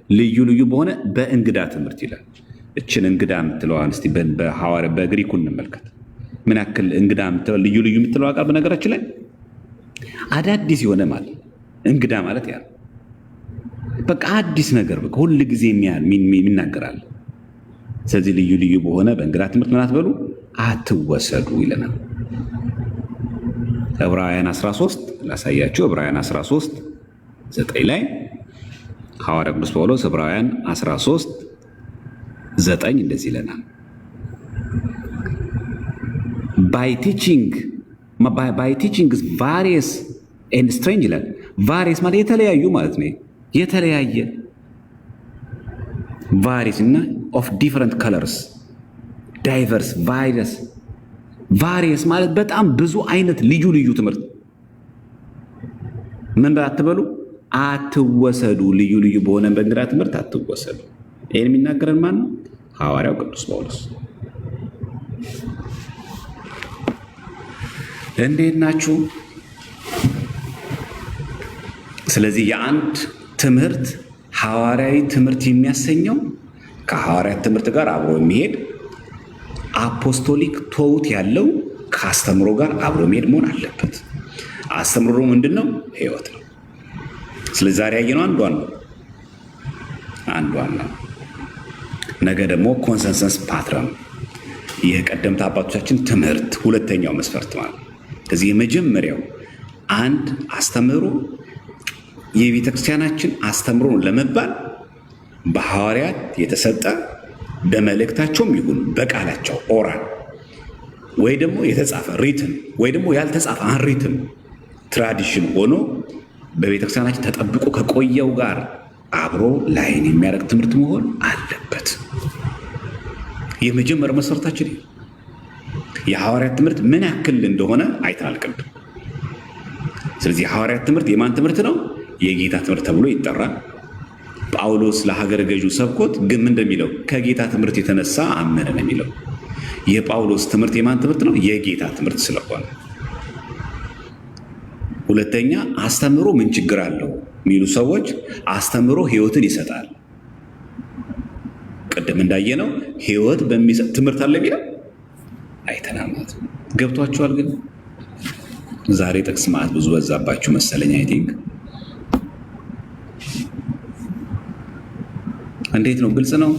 ልዩ ልዩ በሆነ በእንግዳ ትምህርት ይላል። እችን እንግዳ የምትለዋን እስቲ በሐዋርያ በግሪኩ እንመልከት። ምን ያክል እንግዳ የምትለው ልዩ ልዩ የምትለው ቃል በነገራችን ላይ አዳዲስ የሆነ ማለት እንግዳ ማለት ያ በቃ አዲስ ነገር በቃ ሁል ጊዜ የሚናገራል። ስለዚህ ልዩ ልዩ በሆነ በእንግዳ ትምህርት ምን አትበሉ አትወሰዱ ይለናል። ዕብራውያን 13 ላሳያችሁ። ዕብራውያን 13 9 ላይ ሐዋርያ ቅዱስ ጳውሎስ ዕብራውያን 13 9 እንደዚህ ይለናል። by teaching various and strange ይላል። various ማለት የተለያዩ ማለት ነው። የተለያየ various እና of different colors diverse various ማለት በጣም ብዙ አይነት ልዩ ልዩ ትምህርት ምን አትበሉ አትወሰዱ። ልዩ ልዩ በሆነ በእንግዳ ትምህርት አትወሰዱ። ይህን የሚናገረን ማን ነው? ሐዋርያው ቅዱስ ጳውሎስ። እንዴት ናችሁ? ስለዚህ የአንድ ትምህርት ሐዋርያዊ ትምህርት የሚያሰኘው ከሐዋርያት ትምህርት ጋር አብሮ የሚሄድ አፖስቶሊክ ትውት ያለው ከአስተምሮ ጋር አብሮ የሚሄድ መሆን አለበት። አስተምሮ ምንድን ነው? ሕይወት ነው። ስለዚህ ዛሬ ያየነው አንዷን ነው። ነገ ደግሞ ኮንሰንሰስ ፓትረን የቀደምት አባቶቻችን ትምህርት ሁለተኛው መስፈርት ማለት። ከዚህ የመጀመሪያው አንድ አስተምሮ የቤተ ክርስቲያናችን አስተምሮ ለመባል በሐዋርያት የተሰጠ በመልእክታቸውም ይሁን በቃላቸው ኦራል ወይ ደግሞ የተጻፈ ሪትን ወይ ደግሞ ያልተጻፈ አንሪትን ትራዲሽን ሆኖ በቤተ ክርስቲያናችን ተጠብቆ ከቆየው ጋር አብሮ ላይን የሚያደርግ ትምህርት መሆን አለበት። የመጀመሪያው መስፈርታችን የሐዋርያት ትምህርት ምን ያክል እንደሆነ አይተናል ቅድም። ስለዚህ የሐዋርያት ትምህርት የማን ትምህርት ነው? የጌታ ትምህርት ተብሎ ይጠራል። ጳውሎስ ለሀገረ ገዡ ሰብኮት ግን ምን እንደሚለው ከጌታ ትምህርት የተነሳ አመነ ነው የሚለው። የጳውሎስ ትምህርት የማን ትምህርት ነው? የጌታ ትምህርት ስለሆነ። ሁለተኛ አስተምሮ ምን ችግር አለው የሚሉ ሰዎች አስተምሮ ሕይወትን ይሰጣል። ቅድም እንዳየነው ሕይወት በሚሰጥ ትምህርት አለ የሚለው አይተናል ማለት ነው። ገብቷችኋል? ግን ዛሬ ጥቅስ ማለት ብዙ በዛባችሁ መሰለኝ። አይ ቲንክ እንዴት ነው? ግልጽ ነው?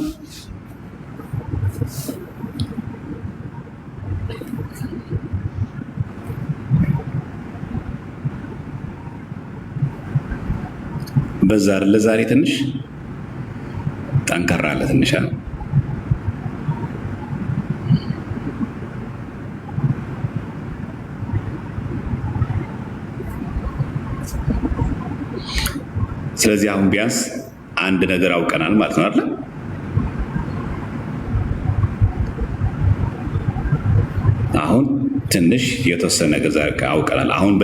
በዛ አይደለ? ዛሬ ትንሽ ጠንከራ አለ ትንሽ ነው። ስለዚህ አሁን ቢያንስ አንድ ነገር አውቀናል ማለት ነው አይደል? አሁን ትንሽ የተወሰነ ነገር አውቀናል። አሁን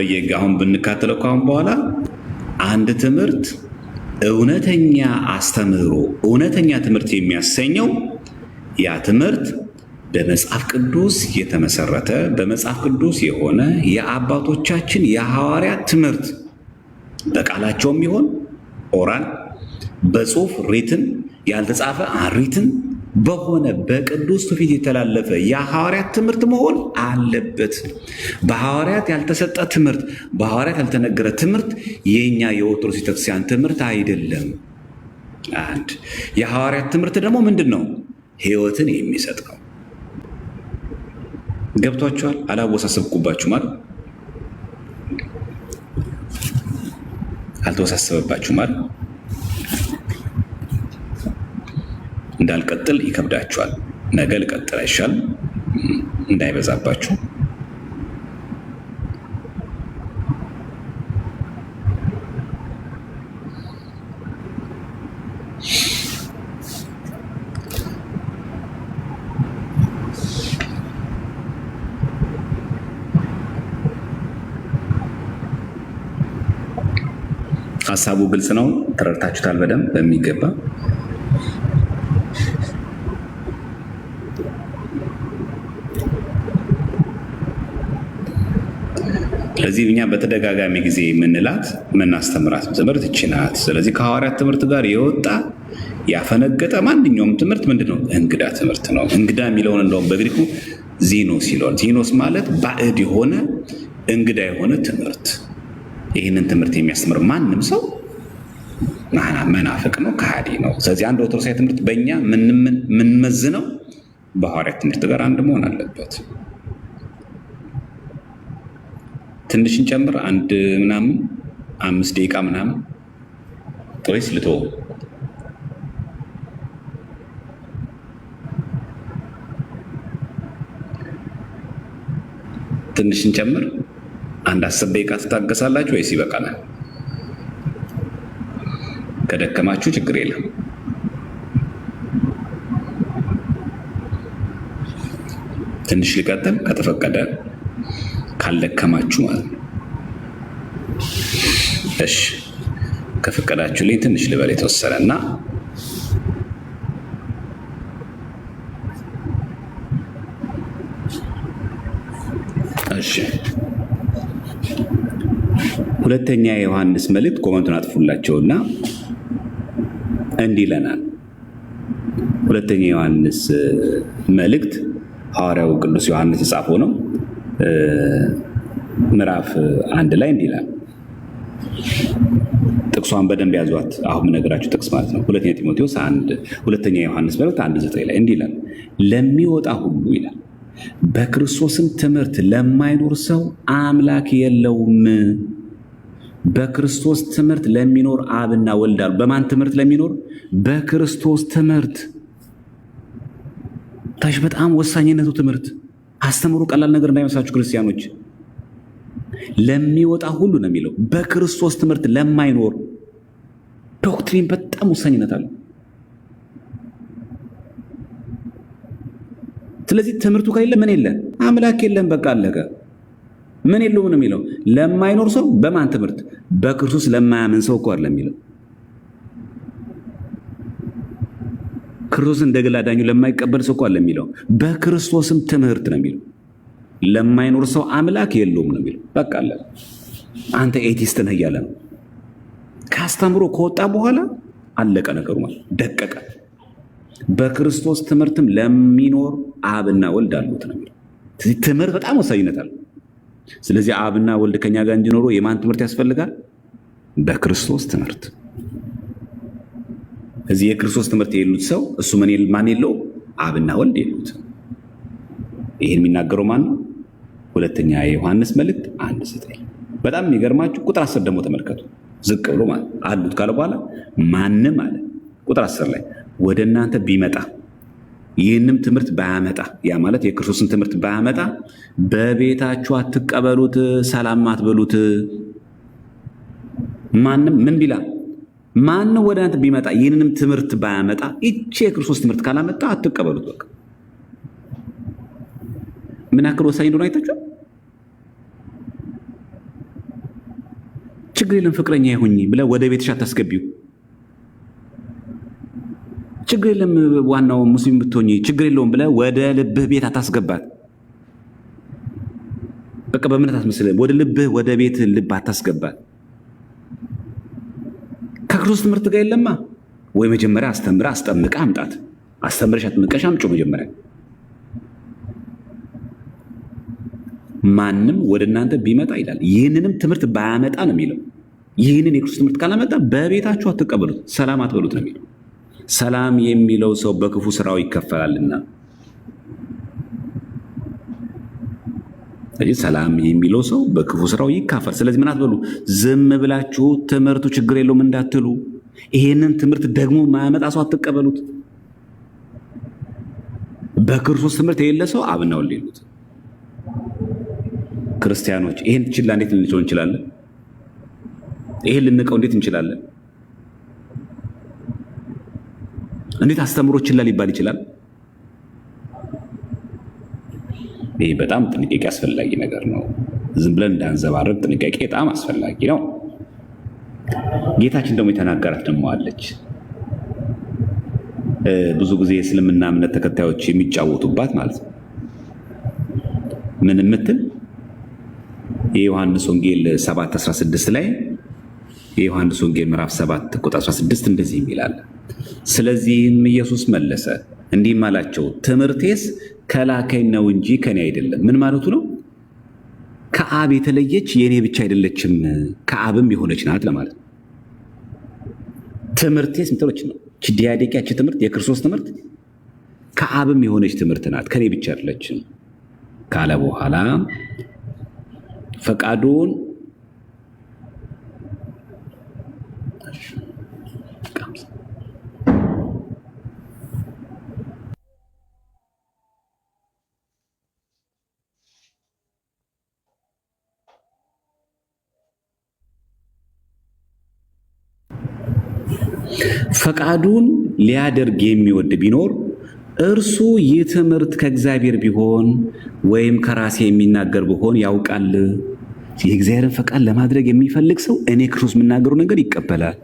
ብንካተለው ከአሁን በኋላ አንድ ትምህርት እውነተኛ አስተምህሮ እውነተኛ ትምህርት የሚያሰኘው ያ ትምህርት በመጽሐፍ ቅዱስ የተመሰረተ በመጽሐፍ ቅዱስ የሆነ የአባቶቻችን የሐዋርያት ትምህርት በቃላቸውም ይሆን ኦራል በጽሁፍ ሪትን ያልተጻፈ አንሪትን በሆነ በቅዱስ ትውፊት የተላለፈ የሐዋርያት ትምህርት መሆን አለበት። በሐዋርያት ያልተሰጠ ትምህርት፣ በሐዋርያት ያልተነገረ ትምህርት የኛ የኦርቶዶክስ ቤተክርስቲያን ትምህርት አይደለም። አንድ የሐዋርያት ትምህርት ደግሞ ምንድን ነው? ሕይወትን የሚሰጥ ነው። ገብቷችኋል? አላወሳሰብኩባችሁ ማለት አልተወሳሰበባችሁ ማለት እንዳልቀጥል ይከብዳችኋል። ነገ ልቀጥል አይሻልም? እንዳይበዛባችሁ። ሀሳቡ ግልጽ ነው። ተረድታችሁታል በደንብ በሚገባ። ስለዚህ እኛ በተደጋጋሚ ጊዜ የምናስተምራት ትምህርት እቺ ናት። ስለዚህ ከሐዋርያት ትምህርት ጋር የወጣ ያፈነገጠ ማንኛውም ትምህርት ምንድን ነው? እንግዳ ትምህርት ነው። እንግዳ የሚለውን እንደውም በግሪኩ ዚኖስ ይለዋል። ዚኖስ ማለት ባዕድ የሆነ እንግዳ የሆነ ትምህርት። ይህንን ትምህርት የሚያስተምር ማንም ሰው መናፍቅ ነው፣ ከሃዲ ነው። ስለዚህ አንድ ኦርቶዶክሳዊ ትምህርት በእኛ የምንመዝነው በሐዋርያት ትምህርት ጋር አንድ መሆን አለበት። ትንሽ እንጨምር፣ አንድ ምናምን 5 ደቂቃ ምናምን ወይስ ልተወው? ትንሽ እንጨምር፣ አንድ 10 ደቂቃ ትታገሳላችሁ ወይስ ይበቃናል? ከደከማችሁ ችግር የለም። ትንሽ ሊቀጥል ከተፈቀደ፣ ካልደከማችሁ ማለት ነው። እሺ ከፈቀዳችሁልኝ ትንሽ ልበል የተወሰነ እና እሺ ሁለተኛ የዮሐንስ መልእክት ኮመንቱን አጥፉላቸውና እንዲህ ይለናል። ሁለተኛ የዮሐንስ መልእክት ሐዋርያው ቅዱስ ዮሐንስ የጻፈው ነው። ምዕራፍ 1 ላይ እንዲህ ይላል። ጥቅሷን በደንብ ያዟት። አሁን ነገራችሁ ጥቅስ ማለት ነው። ሁለተኛ ጢሞቴዎስ 1 ሁለተኛ ዮሐንስ መልእክት 1:9 ላይ እንዲህ ይላል። ለሚወጣ ሁሉ ይላል በክርስቶስም ትምህርት ለማይኖር ሰው አምላክ የለውም። በክርስቶስ ትምህርት ለሚኖር አብና ወልድ አሉ። በማን ትምህርት ለሚኖር? በክርስቶስ ትምህርት። ታሽ በጣም ወሳኝነቱ ትምህርት አስተምሩ። ቀላል ነገር እንዳይመስላችሁ ክርስቲያኖች። ለሚወጣ ሁሉ ነው የሚለው። በክርስቶስ ትምህርት ለማይኖር ዶክትሪን በጣም ወሳኝነት አለው። ስለዚህ ትምህርቱ ከሌለ ምን የለ? አምላክ የለም። በቃ አለቀ። ምን የለውም ነው የሚለው። ለማይኖር ሰው በማን ትምህርት? በክርስቶስ ለማያምን ሰው እኮ አይደለም የሚለው። ክርስቶስ እንደ ግል አዳኙ ለማይቀበል ሰው እኮ አይደለም የሚለው። በክርስቶስም ትምህርት ነው የሚለው። ለማይኖር ሰው አምላክ የለውም ነው የሚለው። በቃ አለቀ። አንተ ኤቲስት ነህ እያለ ነው። ካስተምሮ ከወጣ በኋላ አለቀ ነገሩ ማለት ደቀቀ። በክርስቶስ ትምህርትም ለሚኖር አብና ወልድ አሉት ነው የሚለው። ስለዚህ ትምህርት በጣም ወሳኝነት አለው። ስለዚህ አብና ወልድ ከኛ ጋር እንዲኖሩ የማን ትምህርት ያስፈልጋል? በክርስቶስ ትምህርት። እዚህ የክርስቶስ ትምህርት የሉት ሰው እሱ ማን የለው? አብና ወልድ የሉት። ይህን የሚናገረው ማን ነው? ሁለተኛ የዮሐንስ መልእክት 1:9። በጣም የሚገርማችሁ ቁጥር 10 ደግሞ ተመልከቱ። ዝቅ ብሎ ማለት አሉት ካለ በኋላ ማንም አለ ቁጥር 10 ላይ ወደ እናንተ ቢመጣ ይህንም ትምህርት ባያመጣ፣ ያ ማለት የክርስቶስን ትምህርት ባያመጣ በቤታችሁ አትቀበሉት፣ ሰላም አትበሉት። ማንም ምን ቢላ? ማንም ወደ እናንተ ቢመጣ ይህንንም ትምህርት ባያመጣ፣ ይቺ የክርስቶስ ትምህርት ካላመጣ አትቀበሉት። በቃ ምን ያክል ወሳኝ እንደሆነ አይታችሁ። ችግር የለም ፍቅረኛ ይሁኝ ብለህ ወደ ቤትሽ አታስገቢው። ችግር የለም ዋናው ሙስሊም ብትሆኚ ችግር የለውም ብለህ ወደ ልብህ ቤት አታስገባት። በቃ በእምነት አትመስልህ። ወደ ልብህ ወደ ቤት ልብ አታስገባት። ከክርስቶስ ትምህርት ጋር የለማ ወይ መጀመሪያ አስተምራ አስጠምቃ አምጣት። አስተምረሽ አጥምቀሽ አምጪው መጀመሪያ። ማንም ወደ እናንተ ቢመጣ ይላል ይህንንም ትምህርት ባያመጣ ነው የሚለው። ይህንን የክርስቶስ ትምህርት ካላመጣ በቤታችሁ አትቀበሉት፣ ሰላም አትበሉት ነው የሚለው። ሰላም የሚለው ሰው በክፉ ስራው ይከፈላልና። ስለዚህ ሰላም የሚለው ሰው በክፉ ስራው ይካፈል። ስለዚህ ምን አትበሉ፣ ዝም ብላችሁ ትምህርቱ ችግር የለውም እንዳትሉ። ይሄንን ትምህርት ደግሞ ማያመጣ ሰው አትቀበሉት። በክርስቶስ ትምህርት የሌለ ሰው አብና ወልድ የሉት። ክርስቲያኖች ይሄን ችላ እንዴት ልንችለው እንችላለን? ይሄን ልንቀው እንዴት እንችላለን? እንዴት አስተምሮ ችላ ሊባል ይችላል? ይህ በጣም ጥንቃቄ አስፈላጊ ነገር ነው። ዝም ብለን እንዳንዘባረቅ ጥንቃቄ በጣም አስፈላጊ ነው። ጌታችን ደግሞ የተናገራት ደግሞ አለች። ብዙ ጊዜ የእስልምና እምነት ተከታዮች የሚጫወቱባት ማለት ነው። ምን የምትል የዮሐንስ ወንጌል 7:16 ላይ የዮሐንስ ወንጌል ምዕራፍ 7 ቁጥር 16 እንደዚህ የሚላል፣ ስለዚህም ኢየሱስ መለሰ እንዲህም አላቸው፣ ትምህርቴስ ከላከኝ ነው እንጂ ከኔ አይደለም። ምን ማለቱ ነው? ከአብ የተለየች የኔ ብቻ አይደለችም፣ ከአብም የሆነች ናት ለማለት ነው። ትምህርቴስ ምትሎች ነው ዲያዴቂያች ትምህርት የክርስቶስ ትምህርት ከአብም የሆነች ትምህርት ናት፣ ከኔ ብቻ አይደለችም ካለ በኋላ ፈቃዱን ፈቃዱን ሊያደርግ የሚወድ ቢኖር እርሱ ይህ ትምህርት ከእግዚአብሔር ቢሆን ወይም ከራሴ የሚናገር ቢሆን ያውቃል። የእግዚአብሔርን ፈቃድ ለማድረግ የሚፈልግ ሰው እኔ ክርስቶስ የምናገረው ነገር ይቀበላል።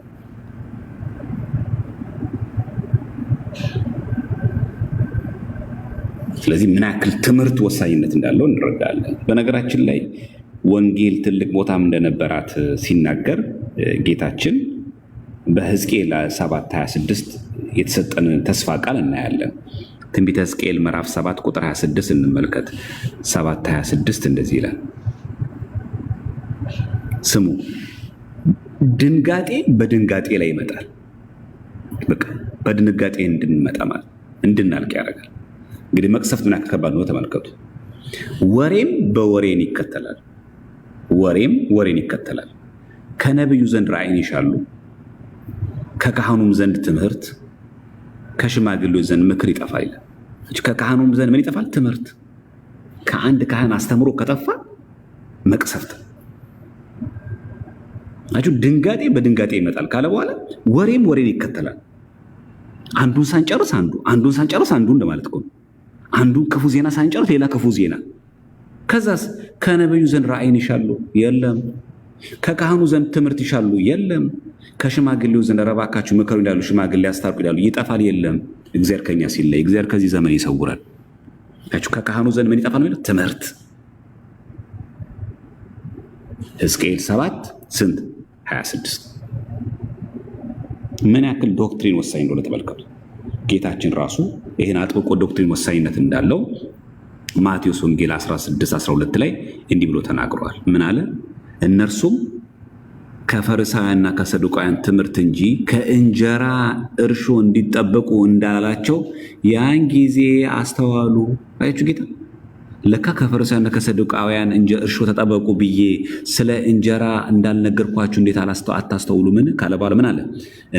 ስለዚህ ምን ያክል ትምህርት ወሳኝነት እንዳለው እንረዳለን። በነገራችን ላይ ወንጌል ትልቅ ቦታም እንደነበራት ሲናገር ጌታችን በሕዝቅኤል 7:26 የተሰጠን ተስፋ ቃል እናያለን። ትንቢተ ሕዝቅኤል ምዕራፍ 7 ቁጥር 26 እንመልከት። 7:26 እንደዚህ ይላል፣ ስሙ ድንጋጤ በድንጋጤ ላይ ይመጣል። በቃ በድንጋጤ እንድንመጣ ማለት እንድናልቅ ያደርጋል። እንግዲህ መቅሰፍት ምን ያክል ከባድ ነው ተመልከቱ። ወሬም በወሬን ይከተላል፣ ወሬም ወሬን ይከተላል። ከነቢዩ ዘንድ ራእይን ይሻሉ፣ ከካህኑም ዘንድ ትምህርት፣ ከሽማግሌዎች ዘንድ ምክር ይጠፋል ይላል። ከካህኑም ዘንድ ምን ይጠፋል? ትምህርት። ከአንድ ካህን አስተምሮ ከጠፋ መቅሰፍት። ድንጋጤ በድንጋጤ ይመጣል ካለ በኋላ ወሬም ወሬን ይከተላል። አንዱን ሳንጨርስ አንዱ፣ አንዱን ሳንጨርስ አንዱ እንደማለት ነው። አንዱን ክፉ ዜና ሳንጨርስ ሌላ ክፉ ዜና። ከዛስ ከነቢዩ ዘንድ ራእይን ይሻሉ፣ የለም። ከካህኑ ዘንድ ትምህርት ይሻሉ፣ የለም። ከሽማግሌው ዘንድ ኧረ እባካችሁ ምከሩ ይላሉ፣ ሽማግሌ አስታርቁ ይላሉ፣ ይጠፋል፣ የለም። እግዚአብሔር ከኛ ሲለይ እግዚአብሔር ከዚህ ዘመን ይሰውራል። ከካህኑ ዘንድ ምን ይጠፋል? ትምህርት። ሕዝቅኤል 7:26 ምን ያክል ዶክትሪን ወሳኝ እንደሆነ ተመልከቱ። ጌታችን ራሱ ይህን አጥብቆ ዶክትሪን ወሳኝነት እንዳለው ማቴዎስ ወንጌል 16:12 ላይ እንዲህ ብሎ ተናግሯል። ምን አለ? እነርሱም ከፈሪሳውያንና ከሰዱቃውያን ትምህርት እንጂ ከእንጀራ እርሾ እንዲጠበቁ እንዳላቸው ያን ጊዜ አስተዋሉ። አያችሁ ጌታ ለካ ከፈሪሳውያንና ከሰዱቃውያን እርሾ ተጠበቁ ብዬ ስለ እንጀራ እንዳልነገርኳችሁ እንዴት አታስተውሉ? ምን ካለ በኋላ ምን አለ?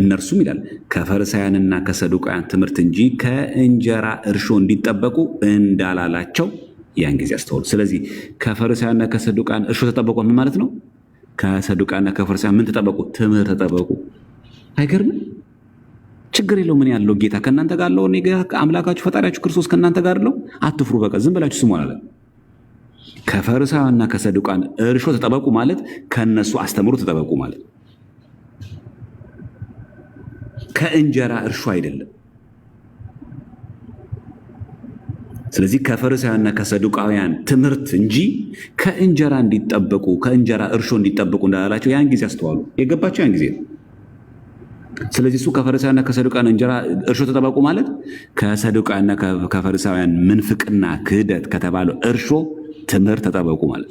እነርሱም ይላል ከፈሪሳውያንና ከሰዱቃውያን ትምህርት እንጂ ከእንጀራ እርሾ እንዲጠበቁ እንዳላላቸው ያን ጊዜ አስተውሉ። ስለዚህ ከፈሪሳውያንና ከሰዱቃውያን እርሾ ተጠበቁ ምን ማለት ነው? ከሰዱቃና ከፈሪሳውያን ምን ተጠበቁ? ትምህርት ተጠበቁ። አይገርምም? ችግር የለው። ምን ያለው ጌታ ከእናንተ ጋር አለው። አምላካችሁ ፈጣሪያችሁ ክርስቶስ ከእናንተ ጋር አለው። አትፍሩ፣ በቃ ዝም ብላችሁ ስሙ አለ። ከፈሪሳውያንና ከሰዱቃን እርሾ ተጠበቁ ማለት ከነሱ አስተምሮ ተጠበቁ ማለት፣ ከእንጀራ እርሾ አይደለም። ስለዚህ ከፈሪሳውያንና ከሰዱቃውያን ትምህርት እንጂ ከእንጀራ እንዲጠበቁ ከእንጀራ እርሾ እንዲጠበቁ እንዳላቸው ያን ጊዜ አስተዋሉ። የገባቸው ያን ጊዜ ነው። ስለዚህ እሱ ከፈሪሳውያንና ከሰዱቃውያን እንጀራ እርሾ ተጠበቁ ማለት ከሰዱቃውያንና ከፈሪሳውያን ምንፍቅና ክህደት ከተባለው እርሾ ትምህርት ተጠበቁ ማለት።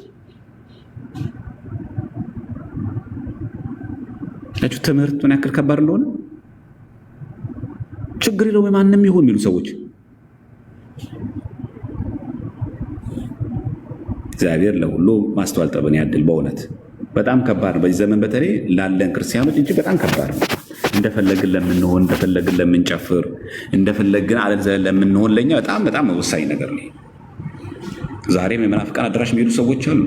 ትምህርት ምን ያክል ከባድ እንደሆነ ችግር የለውም ማንም ይሁን የሚሉ ሰዎች እግዚአብሔር ለሁሉ ማስተዋል ጥበብን ያድል። በእውነት በጣም ከባድ ነው። በዚህ ዘመን በተለይ ላለን ክርስቲያኖች እጅግ በጣም ከባድ ነው። እንደፈለግን ለምንሆን፣ እንደፈለግን ለምንጨፍር፣ እንደፈለግን አለንዘለን ለምንሆን ለኛ በጣም በጣም ወሳኝ ነገር ነው። ዛሬም የመናፍቃን አዳራሽ የሚሄዱ ሰዎች አሉ።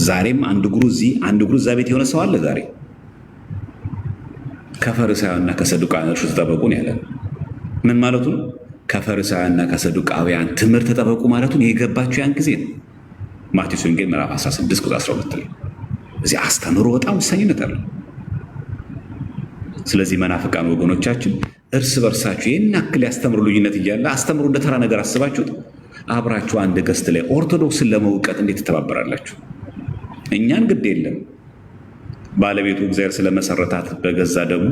ዛሬም አንድ እግሩ እዚህ አንድ እግሩ እዛ ቤት የሆነ ሰው አለ። ዛሬ ከፈሪሳውያንና ከሰዱቃውያን እርሾ ተጠበቁ ነው ያለ። ምን ማለቱ ነው? ከፈሪሳውያንና ከሰዱቃውያን ትምህርት ተጠበቁ ማለቱን የገባቸው ያን ጊዜ ነው። ማቴዎስ ወንጌል ምዕራፍ 16 ቁጥር 12 ላይ እዚህ አስተምሮ በጣም ወሳኝነት አለው። ስለዚህ መናፍቃን ወገኖቻችን እርስ በርሳችሁ ይህን ያክል ያስተምሩ ልዩነት እያለ አስተምሩ እንደ ተራ ነገር አስባችሁት አብራችሁ አንድ ገስት ላይ ኦርቶዶክስን ለመውቀጥ እንዴት ትተባበራላችሁ? እኛን ግድ የለም ባለቤቱ እግዚአብሔር ስለመሰረታት በገዛ ደግሞ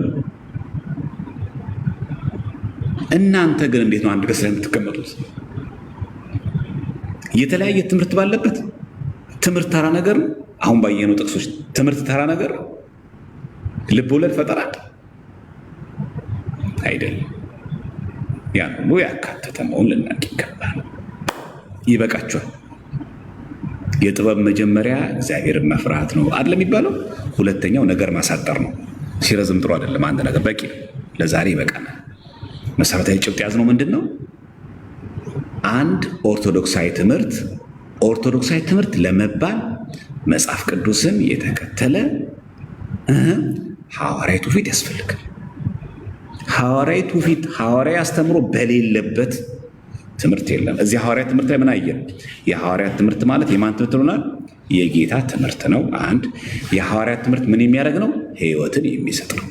እናንተ ግን እንዴት ነው አንድ ገስት ላይ የምትቀመጡት? የተለያየ ትምህርት ባለበት ትምህርት ተራ ነገር ነው። አሁን ባየነው ጥቅሶች ትምህርት ተራ ነገር ነው። ልብ ወለድ ፈጠራ አይደለም። ያን ሁሉ ያካተተ መሆኑን ልናውቅ ይገባል። ይበቃችኋል። የጥበብ መጀመሪያ እግዚአብሔርን መፍራት ነው አይደል የሚባለው? ሁለተኛው ነገር ማሳጠር ነው። ሲረዝም ጥሩ አይደለም። አንድ ነገር በቂ ነው። ለዛሬ ይበቃናል። መሰረታዊ ጭብጥ ያዝነው ምንድን ነው? አንድ ኦርቶዶክሳዊ ትምህርት ለመባል መጽሐፍ ቅዱስን የተከተለ ሐዋርያዊ ትውፊት ያስፈልጋል። ሐዋርያዊ ትውፊት ሐዋርያዊ አስተምሮ በሌለበት ትምህርት የለም። እዚህ ሐዋርያዊ ትምህርት ላይ ምን አየን? የሐዋርያዊ ትምህርት ማለት የማን ትምህርት ሆናል? የጌታ ትምህርት ነው። አንድ የሐዋርያዊ ትምህርት ምን የሚያደርግ ነው? ሕይወትን የሚሰጥ ነው።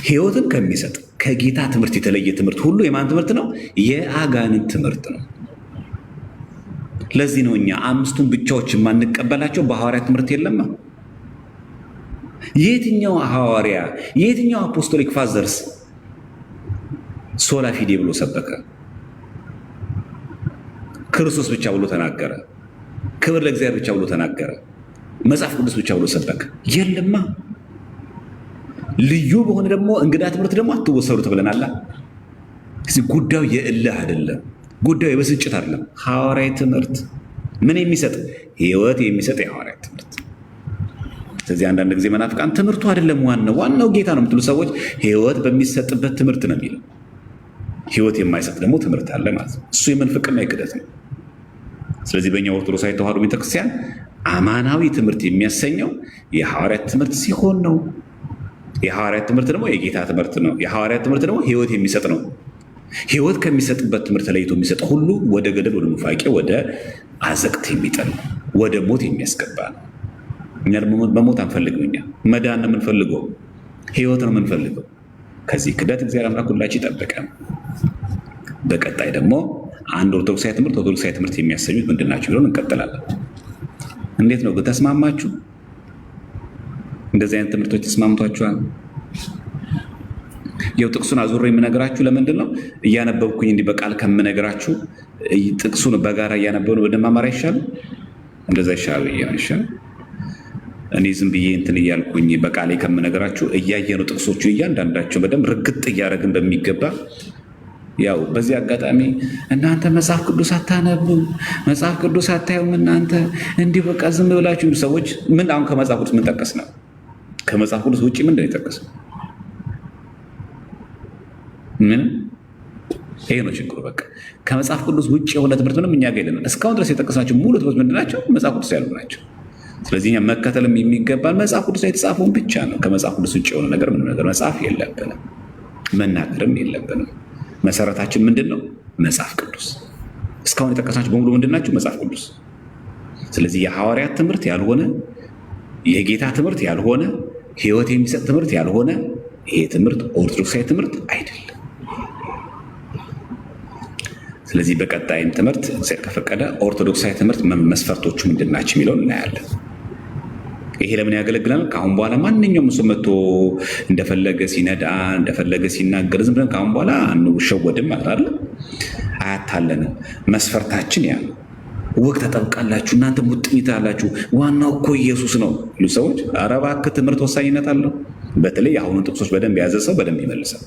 ሕይወትን ከሚሰጥ ከጌታ ትምህርት የተለየ ትምህርት ሁሉ የማን ትምህርት ነው? የአጋንንት ትምህርት ነው። ለዚህ ነው እኛ አምስቱን ብቻዎች የማንቀበላቸው። በሐዋርያዊ ትምህርት የለማ። የትኛው ሐዋርያ የትኛው አፖስቶሊክ ፋዘርስ ሶላ ፊዴ ብሎ ሰበከ? ክርስቶስ ብቻ ብሎ ተናገረ? ክብር ለእግዚአብሔር ብቻ ብሎ ተናገረ? መጽሐፍ ቅዱስ ብቻ ብሎ ሰበከ? የለማ። ልዩ በሆነ ደግሞ እንግዳ ትምህርት ደግሞ አትወሰዱ ተብለናል። እዚህ ጉዳዩ የእልህ አይደለም፣ ጉዳዩ የብስጭት አይደለም። ሐዋርያዊ ትምህርት ምን የሚሰጥ? ሕይወት የሚሰጥ የሐዋርያዊ ትምህርት። ስለዚህ አንዳንድ ጊዜ መናፍቃን ትምህርቱ አይደለም ዋናው ጌታ ነው የምትሉ ሰዎች ሕይወት በሚሰጥበት ትምህርት ነው የሚለው። ሕይወት የማይሰጥ ደግሞ ትምህርት አለ ማለት ነው። እሱ የምንፍቅና የክደት ነው። ስለዚህ በእኛ ኦርቶዶክሳዊ ተዋሕዶ ቤተክርስቲያን አማናዊ ትምህርት የሚያሰኘው የሐዋርያት ትምህርት ሲሆን ነው። የሐዋርያት ትምህርት ደግሞ የጌታ ትምህርት ነው። የሐዋርያት ትምህርት ደግሞ ሕይወት የሚሰጥ ነው። ሕይወት ከሚሰጥበት ትምህርት ለይቶ የሚሰጥ ሁሉ ወደ ገደል፣ ወደ ኑፋቄ፣ ወደ አዘቅት የሚጥል ወደ ሞት የሚያስገባ ነው። እኛ ደግሞ መሞት አንፈልግም። እኛ መዳን ነው የምንፈልገው፣ ሕይወት ነው የምንፈልገው። ከዚህ ክደት እግዚአብሔር አምላክ ሁላችን ይጠብቀን። በቀጣይ ደግሞ አንድ ኦርቶዶክሳዊ ትምህርት የሚያሰኙት ምንድን ናቸው ብለን እንቀጥላለን። እንዴት ነው ግን ተስማማችሁ? እንደዚህ አይነት ትምህርቶች ተስማምቷችኋል? ያው ጥቅሱን አዙሬ የምነግራችሁ ለምንድን ነው? እያነበብኩኝ እንዲህ በቃል ከምነግራችሁ ጥቅሱን በጋራ እያነበብን ወደ ማማር አይሻልም? እንደዛ ይሻላል። እኔ ዝም ብዬ እንትን እያልኩኝ በቃሌ ከምነግራችሁ እያየኑ ጥቅሶቹ እያንዳንዳቸው በደንብ ርግጥ እያደረግን በሚገባ ያው በዚህ አጋጣሚ እናንተ መጽሐፍ ቅዱስ አታነቡም፣ መጽሐፍ ቅዱስ አታዩም፣ እናንተ እንዲህ በቃ ዝም ብላችሁ ሰዎች ምን አሁን ከመጽሐፍ ቅዱስ ምን ጠቀስ ነው? ከመጽሐፍ ቅዱስ ውጭ ምንድን ነው የጠቀስነው? ምን? ይሄ ነው ችግሩ። በቃ ከመጽሐፍ ቅዱስ ውጭ የሆነ ትምህርት ምንም እኛ ጋር የለንም። እስካሁን ድረስ የጠቀስናቸው ሙሉ ትምህርት ምንድን ናቸው? መጽሐፍ ቅዱስ ያሉ ናቸው። ስለዚህ እኛ መከተልም የሚገባል መጽሐፍ ቅዱስ ላይ የተጻፈውን ብቻ ነው። ከመጽሐፍ ቅዱስ ውጭ የሆነ ነገር ምንም ነገር መጽሐፍ የለብንም፣ መናገርም የለብንም። መሰረታችን ምንድን ነው? መጽሐፍ ቅዱስ። እስካሁን የጠቀስናቸው በሙሉ ምንድን ናቸው? መጽሐፍ ቅዱስ። ስለዚህ የሐዋርያት ትምህርት ያልሆነ፣ የጌታ ትምህርት ያልሆነ፣ ሕይወት የሚሰጥ ትምህርት ያልሆነ ይሄ ትምህርት ኦርቶዶክሳዊ ትምህርት አይደለም። ስለዚህ በቀጣይም ትምህርት እግዚአብሔር ከፈቀደ ኦርቶዶክሳዊ ትምህርት መስፈርቶቹ ምንድን ናቸው የሚለውን እናያለን። ይሄ ለምን ያገለግላል? ከአሁን በኋላ ማንኛውም ሰው መጥቶ እንደፈለገ ሲነዳ እንደፈለገ ሲናገር ዝም ብለን ከአሁን በኋላ አንሸወድም ማለት አይደለም፣ አያታለንም። መስፈርታችን ያ ነው። ወግ ተጠብቃላችሁ እናንተ ሙጥኝት አላችሁ፣ ዋናው እኮ ኢየሱስ ነው ይሉ ሰዎች፣ ኧረ እባክህ ትምህርት ወሳኝነት አለው። በተለይ የአሁኑን ጥቅሶች በደንብ የያዘ ሰው በደንብ ይመልሳል።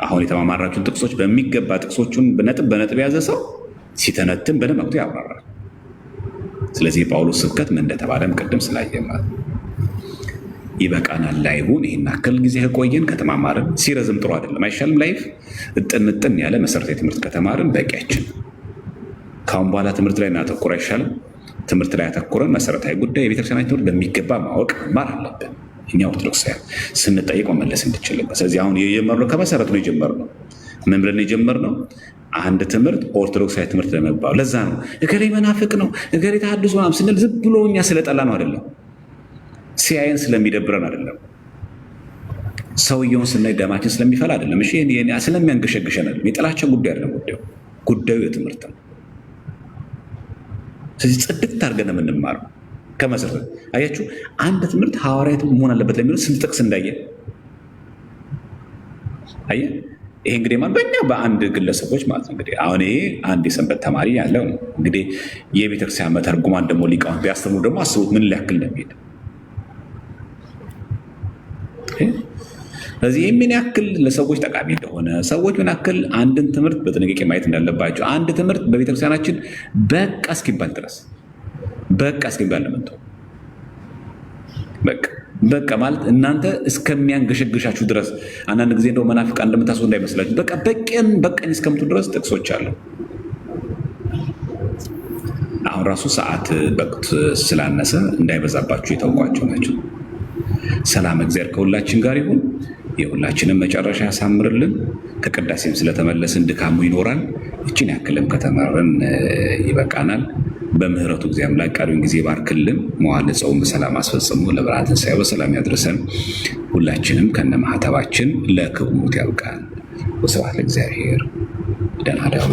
አሁን የተማማራችሁን ጥቅሶች በሚገባ ጥቅሶቹን በነጥብ የያዘ ሰው ሲተነትን በደንብ አውጥቶ ያብራራል። ስለዚህ የጳውሎስ ስብከት ምን እንደተባለም ቅድም ስላየን ማለት ይበቃናል። ላይቡን ይህን አክል ጊዜ ከቆየን ከተማማርን፣ ሲረዝም ጥሩ አይደለም አይሻልም? ላይፍ እጥን ያለ መሰረታዊ ትምህርት ከተማርን በቂያችን። ካሁን በኋላ ትምህርት ላይ እናተኩር አይሻልም? ትምህርት ላይ ያተኩረን መሰረታዊ ጉዳይ የቤተክርስቲያን ትምህርት በሚገባ ማወቅ መማር አለብን። እኛ ኦርቶዶክሳውያን ስንጠይቅ መመለስ እንድችልበት። ስለዚህ አሁን የጀመርነው ከመሰረቱ ነው የጀመርነው። ምን ብለን የጀመርነው? አንድ ትምህርት ኦርቶዶክሳዊ ትምህርት ለመባሉ ለዛ ነው እገሌ መናፍቅ ነው እገሌ ተሐድሶ ምናምን ስንል ዝም ብሎ እኛ ስለጠላ ነው አይደለም፣ ሲያየን ስለሚደብረን አይደለም፣ ሰውየውን ስናይ ደማችን ስለሚፈላ አይደለም፣ እሺ ስለሚያንገሸግሸን አይደለም። የጥላቻ ጉዳይ አይደለም ጉዳዩ የትምህርት ነው። ስለዚህ ጽድቅት አድርገን የምንማረው ከመሰረት አያችሁ። አንድ ትምህርት ሐዋርያዊ መሆን አለበት ለሚለው ስንት ጥቅስ እንዳየ አየ። ይሄ እንግዲህ ማለት በእኛ በአንድ ግለሰቦች ማለት ነው። እንግዲህ አሁን ይሄ አንድ የሰንበት ተማሪ ያለው ነው። እንግዲህ የቤተክርስቲያን መተርጉማን ደግሞ ሊቃውንት ቢያስተምሩ ደግሞ አስቡት ምን ሊያክል እንደሚሄድ። ስለዚህ ምን ያክል ለሰዎች ጠቃሚ እንደሆነ ሰዎች ምን ያክል አንድን ትምህርት በጥንቃቄ ማየት እንዳለባቸው አንድ ትምህርት በቤተክርስቲያናችን በቃ እስኪባል ድረስ በቃ እስኪባል ለምንተው በቃ ማለት እናንተ እስከሚያንገሸግሻችሁ ድረስ አንዳንድ ጊዜ እንደው መናፍቃን እንደምታስቡ እንዳይመስላችሁ በቃ በቀኝ እስከምቱ ድረስ ጥቅሶች አሉ። አሁን ራሱ ሰዓት በቅት ስላነሰ እንዳይበዛባችሁ የተውቋቸው ናቸው። ሰላም እግዚአብሔር ከሁላችን ጋር ይሁን። የሁላችንም መጨረሻ ያሳምርልን። ከቅዳሴም ስለተመለስን ድካሙ ይኖራል። እችን ያክልም ከተማርን ይበቃናል። በምህረቱ ጊዜ አምላክ ቀሪውን ጊዜ ባርክልን። መዋዕለ ጾም በሰላም አስፈጽሞ ለብርሃነ ትንሣኤው በሰላም ያድርሰን። ሁላችንም ከነ ማህተባችን ለክቡር ሞት ያብቃን። ወስብሐት ለእግዚአብሔር። ደህና እደሩ።